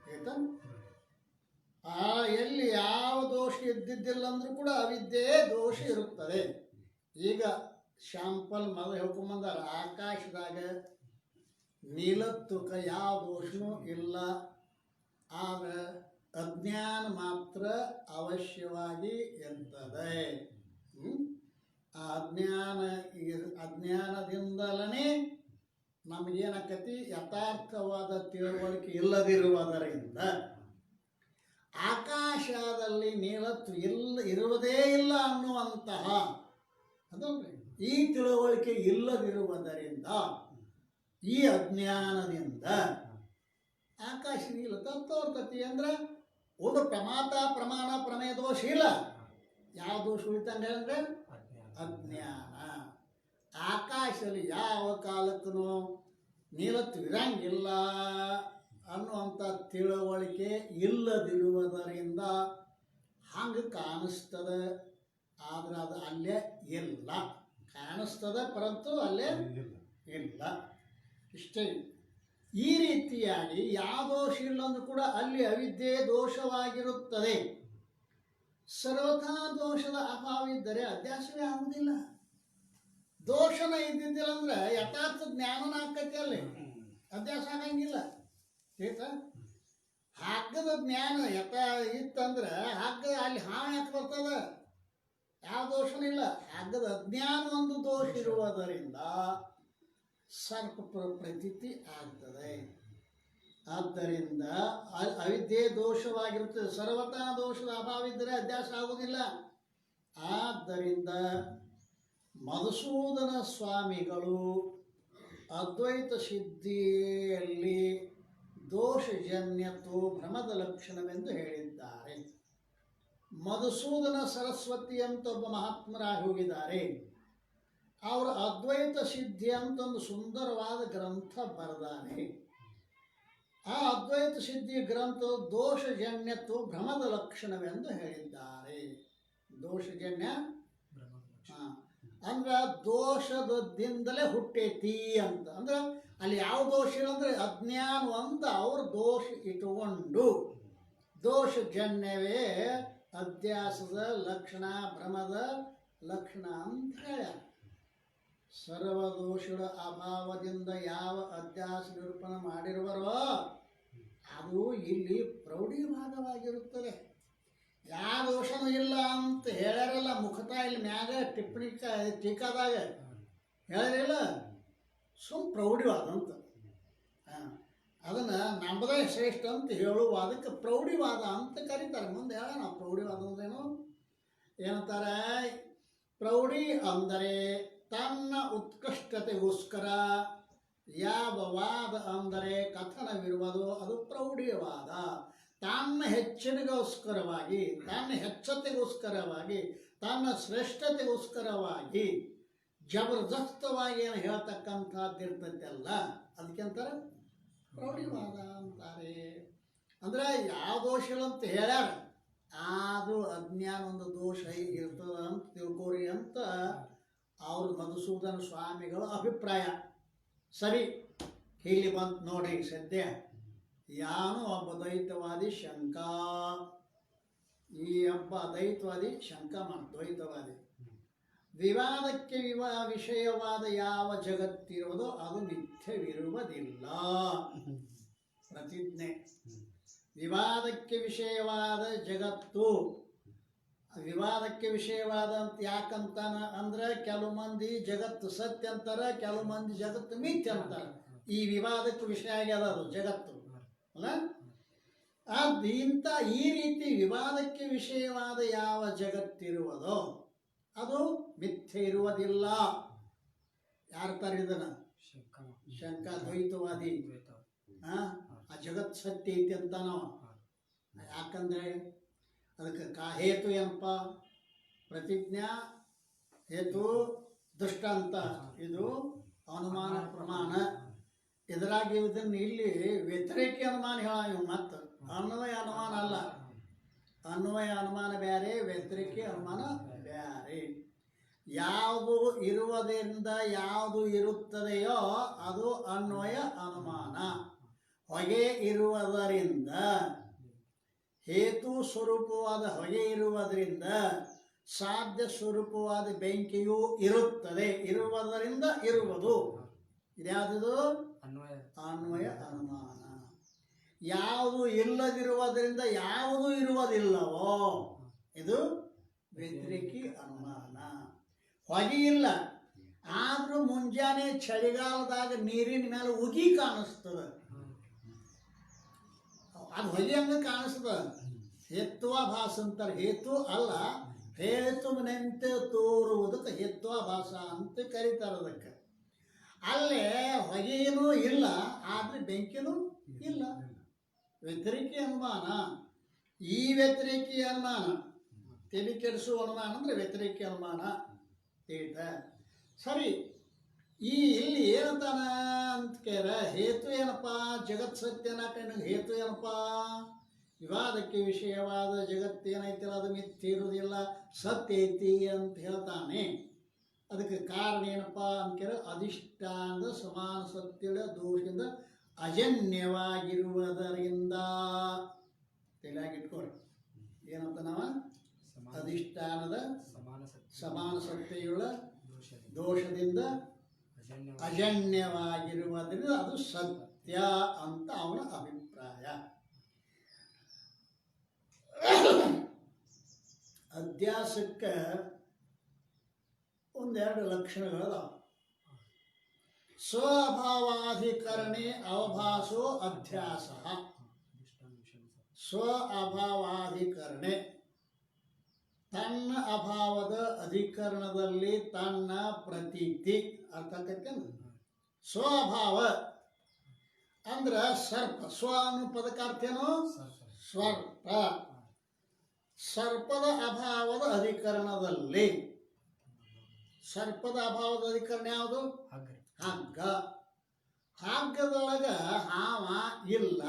ಆಯ್ತಾ? ಎಲ್ಲಿ ಯಾವ ದೋಷ ಇದ್ದಿದ್ದಿಲ್ಲ ಅಂದ್ರೂ ಕೂಡ ಅವಿದ್ಯೆ ದೋಷ ಇರುತ್ತದೆ. ಈಗ ಶಾಂಪಲ್ ಮೊದಲು ಹೇಳ್ಕೊಂಬಂದಾರ, ಆಕಾಶದಾಗ ನೀಲತ್ತುಕ ಯಾವ ದೋಷನೂ ಇಲ್ಲ. ಆದರೆ ಅಜ್ಞಾನ ಮಾತ್ರ ಅವಶ್ಯವಾಗಿ ಇರ್ತದೆ. ಆ ಅಜ್ಞಾನದಿಂದಲೇ ನಮಗೇನಾಕತಿ ಯಥಾರ್ಥವಾದ ತಿಳುವಳಿಕೆ ಇಲ್ಲದಿರುವುದರಿಂದ ಆಕಾಶದಲ್ಲಿ ನೀಲತ್ತು ಇರುವುದೇ ಇಲ್ಲ ಅನ್ನುವಂತಹ ಅದಲ್ರಿ ಈ ತಿಳುವಳಿಕೆ ಇಲ್ಲದಿರುವುದರಿಂದ ಈ ಅಜ್ಞಾನದಿಂದ ಆಕಾಶ ನೀಲತ್ತ ತೋರ್ತತಿ. ಅಂದ್ರೆ ಒಂದು ಪ್ರಮಾತ ಪ್ರಮಾಣ ಪ್ರಮೇಯ ದೋಷ ಇಲ್ಲ. ಯಾವ ದೋಷ ಉಳಿತಂಗೆ ಅಂದರೆ ಅಜ್ಞಾನ. ಆಕಾಶದಲ್ಲಿ ಯಾವ ಕಾಲಕ್ಕೂ ನೀಲತ್ತು ಇರಂಗಿಲ್ಲ ಅನ್ನುವಂಥ ತಿಳುವಳಿಕೆ ಇಲ್ಲದಿರುವುದರಿಂದ ಹಂಗೆ ಕಾಣಿಸ್ತದೆ. ಆದರೆ ಅದು ಅಲ್ಲೇ ಇಲ್ಲ. ಕಾಣಿಸ್ತದೆ ಪರಂತು ಅಲ್ಲೇ ಇಲ್ಲ. ಇಷ್ಟೇ. ಈ ರೀತಿಯಾಗಿ ಯಾವ ದೋಷ ಇಲ್ಲಂದ್ರೂ ಕೂಡ ಅಲ್ಲಿ ಅವಿದ್ಯೆ ದೋಷವಾಗಿರುತ್ತದೆ. ಸರ್ವಥಾ ದೋಷದ ಅಭಾವ ಇದ್ದರೆ ಅಧ್ಯಾಸವೇ ಆಗುವುದಿಲ್ಲ. ದೋಷನ ಇದ್ದಿದ್ದಿಲ್ಲ ಅಂದ್ರೆ ಯಥಾರ್ಥ ಜ್ಞಾನನ ಆಕತಿ. ಅಲ್ಲಿ ಅಧ್ಯಾಸ ಆಗಂಗಿಲ್ಲ. ಆಯ್ತಾ? ಹಗ್ಗದ ಜ್ಞಾನ ಇತ್ತಂದ್ರೆ ಹಗ್ಗ ಅಲ್ಲಿ ಹಾವು ಯಾಕೆ ಬರ್ತದ? ಯಾವ ದೋಷನೂ ಇಲ್ಲ. ಹಗ್ಗದ ಅಜ್ಞಾನ ಒಂದು ದೋಷ ಇರುವುದರಿಂದ ಸರ್ಪ ಪ್ರತೀತಿ ಆಗ್ತದೆ. ಆದ್ದರಿಂದ ಅವಿದ್ಯೆ ದೋಷವಾಗಿರುತ್ತದೆ. ಸರ್ವತಾ ದೋಷದ ಅಭಾವ ಇದ್ದರೆ ಅಧ್ಯಾಸ ಆಗುವುದಿಲ್ಲ. ಆದ್ದರಿಂದ ಮಧುಸೂದನ ಸ್ವಾಮಿಗಳು ಅದ್ವೈತ ಸಿದ್ಧಿಯಲ್ಲಿ ದೋಷಜನ್ಯತ್ವ ಭ್ರಮದ ಲಕ್ಷಣವೆಂದು ಹೇಳಿದ್ದಾರೆ. ಮಧುಸೂದನ ಸರಸ್ವತಿ ಅಂತ ಒಬ್ಬ ಮಹಾತ್ಮರಾಗಿ ಹೋಗಿದ್ದಾರೆ. ಅವರ ಅದ್ವೈತ ಸಿದ್ಧಿ ಅಂತ ಒಂದು ಸುಂದರವಾದ ಗ್ರಂಥ ಬರೆದಾನೆ. ಆ ಅದ್ವೈತ ಸಿದ್ಧಿ ಗ್ರಂಥ ದೋಷಜನ್ಯತ್ವ ಭ್ರಮದ ಲಕ್ಷಣವೆಂದು ಹೇಳಿದ್ದಾರೆ. ದೋಷಜನ್ಯ ಅಂದ್ರೆ ದೋಷದಿಂದಲೇ ಹುಟ್ಟೈತಿ ಅಂತ. ಅಂದ್ರೆ ಅಲ್ಲಿ ಯಾವ ದೋಷ ಇಲ್ಲ ಅಂದ್ರೆ ಅಜ್ಞಾನ ಅಂತ ಅವ್ರು ದೋಷ ಇಟ್ಟುಕೊಂಡು ದೋಷಜನ್ಯವೇ ಅಧ್ಯಾಸದ ಲಕ್ಷಣ ಭ್ರಮದ ಲಕ್ಷಣ ಅಂತ ಹೇಳ್ಯಾರ. ಸರ್ವದೋಷಗಳ ಅಭಾವದಿಂದ ಯಾವ ಅಧ್ಯಾಸ ನಿರೂಪಣೆ ಮಾಡಿರುವರೋ ಅದು ಇಲ್ಲಿ ಪ್ರೌಢಿವಾದವಾಗಿರುತ್ತದೆ. ಯಾವ ದೋಷನೂ ಇಲ್ಲ ಅಂತ ಹೇಳ್ಯಾರಲ್ಲ ಮುಖತಾ ಇಲ್ಲಿ ಮ್ಯಾಗ ಟಿಪ್ಪಣಿ ಟೀಕಾದಾಗ ಹೇಳಿರಲ್ಲ, ಸುಮ್ ಪ್ರೌಢಿವಾದ ಅಂತ. ಅದನ್ನು ನಮ್ಮದೇ ಶ್ರೇಷ್ಠ ಅಂತ ಹೇಳುವಾದಕ್ಕೆ ಪ್ರೌಢಿವಾದ ಅಂತ ಕರೀತಾರೆ. ಮುಂದೆ ಹೇಳ ನಾವು ಪ್ರೌಢಿವಾದ ಅಂದ್ರೇನು ಏನಂತಾರೆ? ಪ್ರೌಢಿ ಅಂದರೆ ತನ್ನ ಉತ್ಕೃಷ್ಟತೆಗೋಸ್ಕರ ಯಾವ ವಾದ ಅಂದರೆ ಕಥನವಿರುವುದೋ ಅದು ಪ್ರೌಢಿವಾದ. ತನ್ನ ಹೆಚ್ಚಿನಗೋಸ್ಕರವಾಗಿ, ತನ್ನ ಹೆಚ್ಚತೆಗೋಸ್ಕರವಾಗಿ, ತನ್ನ ಶ್ರೇಷ್ಠತೆಗೋಸ್ಕರವಾಗಿ ಜಬರ್ದಸ್ತವಾಗಿ ಏನು ಹೇಳ್ತಕ್ಕಂಥದ್ದಿರ್ತೈತಲ್ಲ ಅದಕ್ಕೆಂತಾರೆ ಪ್ರೌಢಿವಾದ ಅಂತಾರೆ. ಅಂದರೆ ಯಾವ ದೋಷಗಳು ಅಂತ ಹೇಳ್ಯಾರ ಅದು ಅಜ್ಞಾನ ಒಂದು ದೋಷ ಇರ್ತದ ಅಂತ ತಿಳ್ಕೋರಿ ಅಂತ ಅವ್ರ ಮಧುಸೂದನ ಸ್ವಾಮಿಗಳ ಅಭಿಪ್ರಾಯ. ಸರಿ, ಇಲ್ಲಿ ಬಂತು ನೋಡಿ. ಸದ್ಯ ಯಾನು ಒಬ್ಬ ದ್ವೈತವಾದಿ ಶಂಕ, ಈ ಒಬ್ಬ ಅದ್ವೈತವಾದಿ ಶಂಕ ದ್ವೈತವಾದಿ ವಿವಾದಕ್ಕೆ ವಿಷಯವಾದ ಯಾವ ಜಗತ್ತಿರುವುದೋ ಅದು ಮಿಥ್ಯವಿರುವುದಿಲ್ಲ. ಪ್ರತಿಜ್ಞೆ. ವಿವಾದಕ್ಕೆ ವಿಷಯವಾದ ಜಗತ್ತು ವಿವಾದಕ್ಕೆ ವಿಷಯವಾದ ಅಂತ ಯಾಕಂತಾನ ಅಂದ್ರೆ ಕೆಲವು ಮಂದಿ ಜಗತ್ತು ಸತ್ಯ ಅಂತಾರೆ, ಕೆಲವು ಮಂದಿ ಜಗತ್ತು ಮಿಥ್ಯ ಅಂತಾರೆ. ಈ ವಿವಾದಕ್ಕೆ ವಿಷಯ ಆಗ್ಯದ ಅದು ಜಗತ್ತು ಅಲ್ಲ. ಈ ರೀತಿ ವಿವಾದಕ್ಕೆ ವಿಷಯವಾದ ಯಾವ ಜಗತ್ತಿರುವುದೋ ಅದು ಮಿಥ್ಯ ಇರುವುದಿಲ್ಲ. ಯಾರು ತರಿದನ? ಶಂಕ ದ್ವೈತವಾದಿ. ಆ ಜಗತ್ ಸತ್ಯ ಐತಿ ಅಂತ ನಾವು ಯಾಕಂದ್ರೆ ಅದಕ್ಕೆ ಹೇತು ಏನಪ್ಪ? ಪ್ರತಿಜ್ಞಾ ಹೇತು ದೃಷ್ಟಾಂತ, ಇದು ಅನುಮಾನ ಪ್ರಮಾಣ. ಇದರಾಗಿ ಇದನ್ನು ಇಲ್ಲಿ ವ್ಯತಿರೇಕಿ ಅನುಮಾನ ಹೇಳ. ಮತ್ತು ಅನ್ವಯ ಅನುಮಾನ ಅಲ್ಲ. ಅನ್ವಯ ಅನುಮಾನ ಬೇರೆ, ವ್ಯತಿರೇಕಿ ಅನುಮಾನ ಬೇರೆ. ಯಾವುದು ಇರುವುದರಿಂದ ಯಾವುದು ಇರುತ್ತದೆಯೋ ಅದು ಅನ್ವಯ ಅನುಮಾನ. ಹೊಗೆ ಇರುವುದರಿಂದ ಹೇತು ಸ್ವರೂಪವಾದ ಹೊಗೆ ಇರುವುದರಿಂದ ಸಾಧ್ಯ ಸ್ವರೂಪವಾದ ಬೆಂಕಿಯೂ ಇರುತ್ತದೆ. ಇರುವುದರಿಂದ ಇರುವುದು ಇದ್ಯಾವುದು? ಅನ್ವಯ ಅನುಮಾನ. ಯಾವುದು ಇಲ್ಲದಿರುವುದರಿಂದ ಯಾವುದು ಇರುವುದಿಲ್ಲವೋ ಇದು ವ್ಯತಿರೇಕಿ ಅನುಮಾನ. ಹೊಗೆ ಇಲ್ಲ ಆದ್ರೂ ಮುಂಜಾನೆ ಚಳಿಗಾಲದಾಗ ನೀರಿನ ಮೇಲೆ ಉಗಿ ಕಾಣಿಸ್ತದೆ, ಅದು ಹೊಗೆ ಹಂಗೆ ಕಾಣಿಸ್ತದ. ಹೇತ್ವಾಭಾಸ ಅಂತಾರೆ. ಹೇತು ಅಲ್ಲ, ಹೇತುವಿನಂತೆ ತೋರುವುದಕ್ಕೆ ಹೇತ್ವಾಭಾಸ ಅಂತ ಕರೀತಾರೆ ಅದಕ್ಕೆ. ಅಲ್ಲೇ ಹೊಗೆಯೂ ಇಲ್ಲ ಆದರೆ ಬೆಂಕಿನೂ ಇಲ್ಲ. ವ್ಯತಿರೇಕಿ ಅನುಮಾನ. ಈ ವ್ಯತಿರೇಕಿ ಅನುಮಾನ ತಲೆ ಕೆಡಿಸುವ ಅನುಮಾನ ಅಂದರೆ ವ್ಯತಿರೇಕಿ ಅನುಮಾನ ತಿಳಿತ. ಸರಿ, ಇಲ್ಲಿ ಏನಂತಾನ ಅಂತ ಕೇಳ, ಹೇತು ಏನಪ್ಪ? ಜಗತ್ ಸತ್ಯನ ಕಣ್ಣಿಗೆ ಹೇತು ಏನಪ್ಪ? ವಿವಾದಕ್ಕೆ ವಿಷಯವಾದ ಜಗತ್ತೇನೈತಿಲ್ಲ ಅದು ಮಿಥ್ಯ ಇರುವುದಿಲ್ಲ, ಸತ್ಯ ಐತಿ ಅಂತ ಹೇಳ್ತಾನೆ. ಅದಕ್ಕೆ ಕಾರಣ ಏನಪ್ಪ ಅಂತ ಕೇಳ, ಅಧಿಷ್ಠಾನದ ಸಮಾನ ಸತ್ಯದ ದೋಷದಿಂದ ಅಜನ್ಯವಾಗಿರುವುದರಿಂದ. ತಿಳಿಯಾಗಿಟ್ಕೊಳ್ರಿ ಏನಂತ ನಾವು ಅಧಿಷ್ಠಾನದ ಸಮಾನ ಸತ್ಯಯುಳ್ಳ ದೋಷದಿಂದ ಅಜನ್ಯವಾಗಿರುವುದರಿಂದ ಅದು ಸತ್ಯ ಅಂತ ಅವನ ಅಭಿಪ್ರಾಯ. ಅಧ್ಯಾಸಕ್ಕೆ ಒಂದೆರಡು ಲಕ್ಷಣಗಳದಾವ. ಸ್ವಅಭಾವಾಧಿಕರಣೆ ಅವಭಾಸೋ ಅಧ್ಯಾಸ. ಸ್ವ ಅಭಾವಾಧಿಕರಣೆ, ತನ್ನ ಅಭಾವದ ಅಧಿಕರಣದಲ್ಲಿ ತನ್ನ ಪ್ರತೀತಿ. ಅರ್ಥಾಕತ್ತೇನು? ಸ್ವಭಾವ ಅಂದ್ರ ಸರ್ಪ. ಸ್ವ ಅನ್ನೋ ಪದಕಾರ್ಥೇನು? ಸ್ವರ್ಪ. ಸರ್ಪದ ಅಭಾವದ ಅಧಿಕರಣದಲ್ಲಿ ಸರ್ಪದ ಅಭಾವದ ಅಧಿಕರಣ ಯಾವುದು? ಹಗ್ಗ. ಹಗ್ಗ. ಹಗ್ಗದೊಳಗ ಹಾವ ಇಲ್ಲ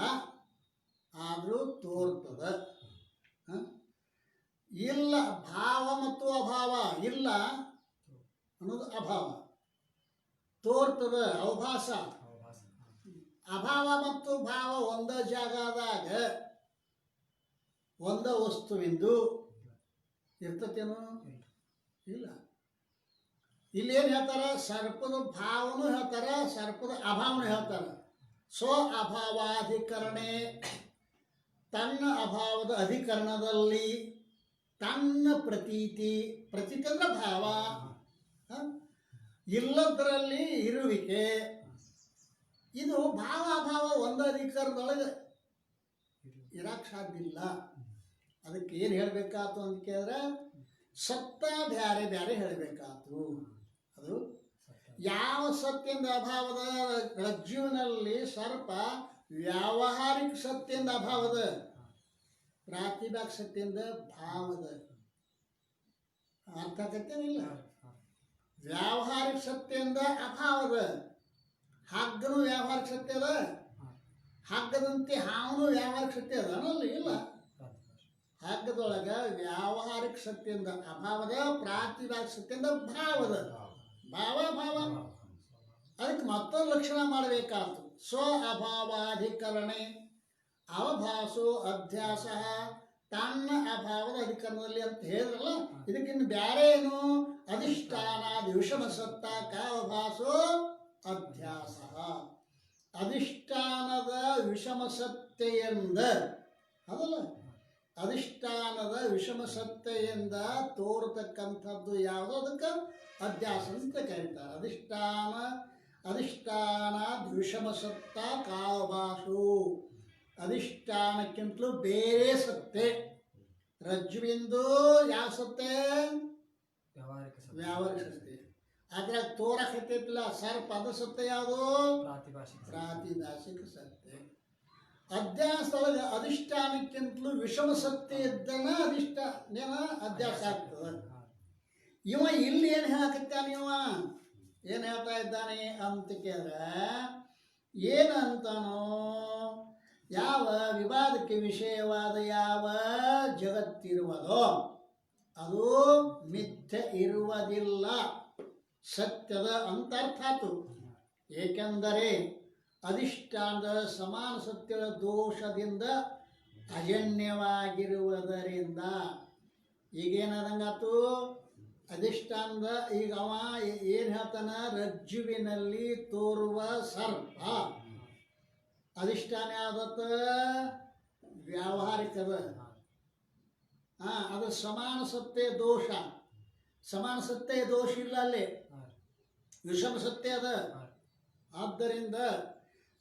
ಆದರೂ ತೋರ್ತದ. ಇಲ್ಲ ಭಾವ ಮತ್ತು ಅಭಾವ, ಇಲ್ಲ ಅನ್ನೋದು ಅಭಾವ, ತೋರ್ತದ ಅವಭಾಸ. ಅಭಾವ ಮತ್ತು ಭಾವ ಒಂದ ಜಾಗದಾಗ ಒಂದ ವಸ್ತುವಿಂದು ಇರ್ತತೇನು? ಇಲ್ಲ. ಇಲ್ಲಿ ಏನು ಹೇಳ್ತಾರ? ಸರ್ಪದ ಭಾವನೂ ಹೇಳ್ತಾರ, ಸರ್ಪದ ಅಭಾವನೂ ಹೇಳ್ತಾರ. ಸ್ವ ಅಭಾವಾಧಿಕರಣೆ, ತನ್ನ ಅಭಾವದ ಅಧಿಕರಣದಲ್ಲಿ ತನ್ನ ಪ್ರತೀತಿ, ಪ್ರತೀತಿ ಅಂದ್ರೆ ಭಾವ, ಇಲ್ಲದರಲ್ಲಿ ಇರುವಿಕೆ. ಇದು ಭಾವ ಅಭಾವ ಒಂದು ಅಧಿಕಾರದೊಳಗೆ ಇರಕ್ಕೆ ಸಾಧ್ಯ ಇಲ್ಲ. ಅದಕ್ಕೆ ಏನು ಹೇಳಬೇಕಾತು ಅಂತ ಕೇಳಿದ್ರೆ ಸತ್ತ ಬ್ಯಾರೆ ಬ್ಯಾರೆ ಹೇಳಬೇಕಾತು. ಅದು ಯಾವ ಸತ್ಯದ ಅಭಾವದ? ರಜ್ಜುವಿನಲ್ಲಿ ಸರ್ಪ ವ್ಯಾವಹಾರಿಕ ಸತ್ಯದ ಅಭಾವದ, ಪ್ರಾತಿಭಾಗ ಸತ್ಯದ ಭಾವದ. ಅರ್ಥ ಆಗತ್ತೇನಿಲ್ಲ? ವ್ಯಾವಹಾರಿಕ ಸತ್ಯದ ಅಭಾವದ. ಹಗ್ಗನು ವ್ಯಾವಹಾರಿಕ ಸತ್ಯ ಅದ, ಹಗ್ಗದಂತೆ ಹಾವನು ವ್ಯಾವಹಾರಿಕ ಸತ್ಯ ಅದ ಅನ್ನಲ್ಲ? ಇಲ್ಲ. ಹಗ್ಗದೊಳಗ ವ್ಯಾವಹಾರಿಕ ಸತ್ಯದ ಅಭಾವದ, ಪ್ರಾತಿಭಾಗ ಸತ್ಯದ ಭಾವದ. ಭಾವ ಭಾವ ಅದಕ್ಕೆ ಮತ್ತೊಂದು ಲಕ್ಷಣ ಮಾಡಬೇಕಾಯ್ತು. ಸ್ವ ಅಭಾವಾಧಿಕರಣೆ ಅವಭಾಸೋ ಅಧ್ಯಾಸ, ತನ್ನ ಅಭಾವದ ಅಧಿಕರಣದಲ್ಲಿ ಅಂತ ಹೇಳಿದ್ರಲ್ಲ. ಇದಕ್ಕಿಂತ ಬ್ಯಾರೆ ಏನು? ಅಧಿಷ್ಠಾನಾದಿ ವಿಷಮ ಸತ್ತ ಕಾವಭಾಸೋ ಅಧ್ಯಾಸ. ಅಧಿಷ್ಠಾನದ ವಿಷಮ ಸತ್ತೆಯಿಂದ, ಅದಲ್ಲ, ಅಧಿಷ್ಠಾನದ ವಿಷಮ ಸತ್ತೆಯಿಂದ ತೋರತಕ್ಕಂಥದ್ದು ಯಾವುದೋ ಅದಕ್ಕೆ ಅಧ್ಯಾಸ ಅಂತ ಕರೀತಾರೆ. ಅಧಿಷ್ಠಾನ ವಿಷಮ ಸತ್ತ ಕಾವಭಾಸು. ಅಧಿಷ್ಠಾನಕ್ಕಿಂತಲೂ ಬೇರೆ ಸತ್ತೆ. ರಜ್ಜುವಿಂದು ಯಾವ ಸತ್ತೆ? ವ್ಯಾವಹಾರಿಕ ಸತ್ಯ. ಆದ್ರೆ ತೋರಕತ್ತಿಲ್ಲ ಸರ್ಪ, ಅದು ಸತ್ಯ ಯಾವುದು? ಪ್ರಾತಿಭಾಷಿಕ ಸತ್ಯ. ಅಧ್ಯಾಸದೊಳಗೆ ಅಧಿಷ್ಠಾನಕ್ಕಿಂತಲೂ ವಿಷಮ ಸತ್ಯ ಇದ್ದನ ಅಧ್ಯಾಸ ಆಗ್ತದೆ. ಇವ ಇಲ್ಲಿ ಏನು ಹೇಳಕತ್ತಾನ? ಇವ ಏನು ಹೇಳ್ತಾ ಇದ್ದಾನೆ ಅಂತ ಕೇಳಿದ್ರೆ ಏನಂತಾನೋ, ಯಾವ ವಿವಾದಕ್ಕೆ ವಿಷಯವಾದ ಯಾವ ಜಗತ್ತಿರುವುದೋ ಅದು ಮಿಥ್ಯೆ ಇರುವುದಿಲ್ಲ, ಸತ್ಯದ ಅಂತ ಅರ್ಥ ಆಯ್ತು. ಏಕೆಂದರೆ ಅಧಿಷ್ಠಾನದ ಸಮಾನ ಸತ್ಯದ ದೋಷದಿಂದ ಅಜನ್ಯವಾಗಿರುವುದರಿಂದ. ಈಗೇನಾದಂಗಾತು? ಅಧಿಷ್ಠಾನದ ಈಗ ಅವ ಏನು ಹೇಳ್ತಾನ? ರಜ್ಜುವಿನಲ್ಲಿ ತೋರುವ ಸರ್ಪ ಅಧಿಷ್ಠಾನ ಯಾವ್ದತ್ತ? ವ್ಯಾವಹಾರಿಕದ. ಅದು ಸಮಾನ ಸತ್ಯ ದೋಷ. ಸಮಾನ ಸತ್ಯ ದೋಷ ಇಲ್ಲ ಅಲ್ಲಿ, ವಿಷಮ ಸತ್ಯ ಅದ. ಆದ್ದರಿಂದ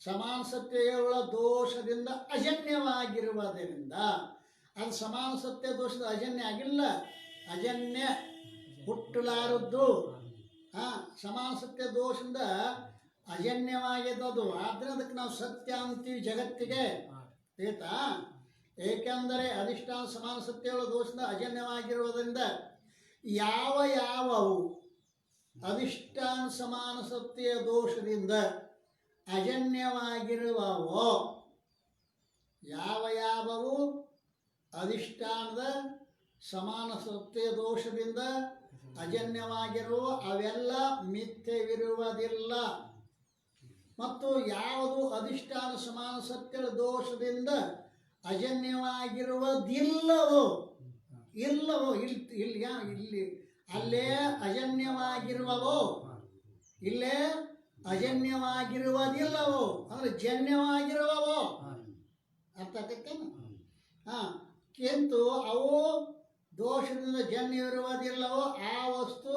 ಸಮಾನ ಸತ್ಯಗಳ ದೋಷದಿಂದ ಅಜನ್ಯವಾಗಿರುವುದರಿಂದ ಅದು ಸಮಾನ ಸತ್ಯ ದೋಷದ ಅಜನ್ಯ ಆಗಿಲ್ಲ, ಅಜನ್ಯ ಹುಟ್ಟಲಾರದ್ದು. ಸಮಾನ ಸತ್ಯ ದೋಷದಿಂದ ಅಜನ್ಯವಾಗಿದ್ದದು. ಆದರೆ ಅದಕ್ಕೆ ನಾವು ಸತ್ಯ ಅಂತೀವಿ ಜಗತ್ತಿಗೆ, ಆಯ್ತಾ? ಏಕೆಂದರೆ ಅಧಿಷ್ಠಾನ ಸಮಾನ ಸತ್ಯಗಳ ದೋಷದಿಂದ ಅಜನ್ಯವಾಗಿರುವುದರಿಂದ ಯಾವ ಯಾವವು ಅಧಿಷ್ಠಾನ ಸಮಾನ ಸತ್ಯ ದೋಷದಿಂದ ಅಜನ್ಯವಾಗಿರುವವೋ, ಯಾವ ಯಾವವು ಅಧಿಷ್ಠಾನದ ಸಮಾನ ಸತ್ಯ ದೋಷದಿಂದ ಅಜನ್ಯವಾಗಿರುವ ಅವೆಲ್ಲ ಮಿಥ್ಯವಿರುವುದಿಲ್ಲ. ಮತ್ತು ಯಾವುದು ಅಧಿಷ್ಠಾನ ಸಮಾನ ಸತ್ಯ ದೋಷದಿಂದ ಅಜನ್ಯವಾಗಿರುವುದಿಲ್ಲವೋ, ಇಲ್ಲವೋ ಇಲ್ಲಿ ಅಲ್ಲೇ ಅಜನ್ಯವಾಗಿರುವವೋ, ಇಲ್ಲೇ ಅಜನ್ಯವಾಗಿರುವುದಿಲ್ಲವೋ ಅಂದ್ರೆ ಜನ್ಯವಾಗಿರುವವೋ. ಅರ್ಥ ಆಗತ್ತೇನು? ಕಿಂತು ಅವು ದೋಷದಿಂದ ಜನ್ಯವಿರುವುದಿಲ್ಲವೋ ಆ ವಸ್ತು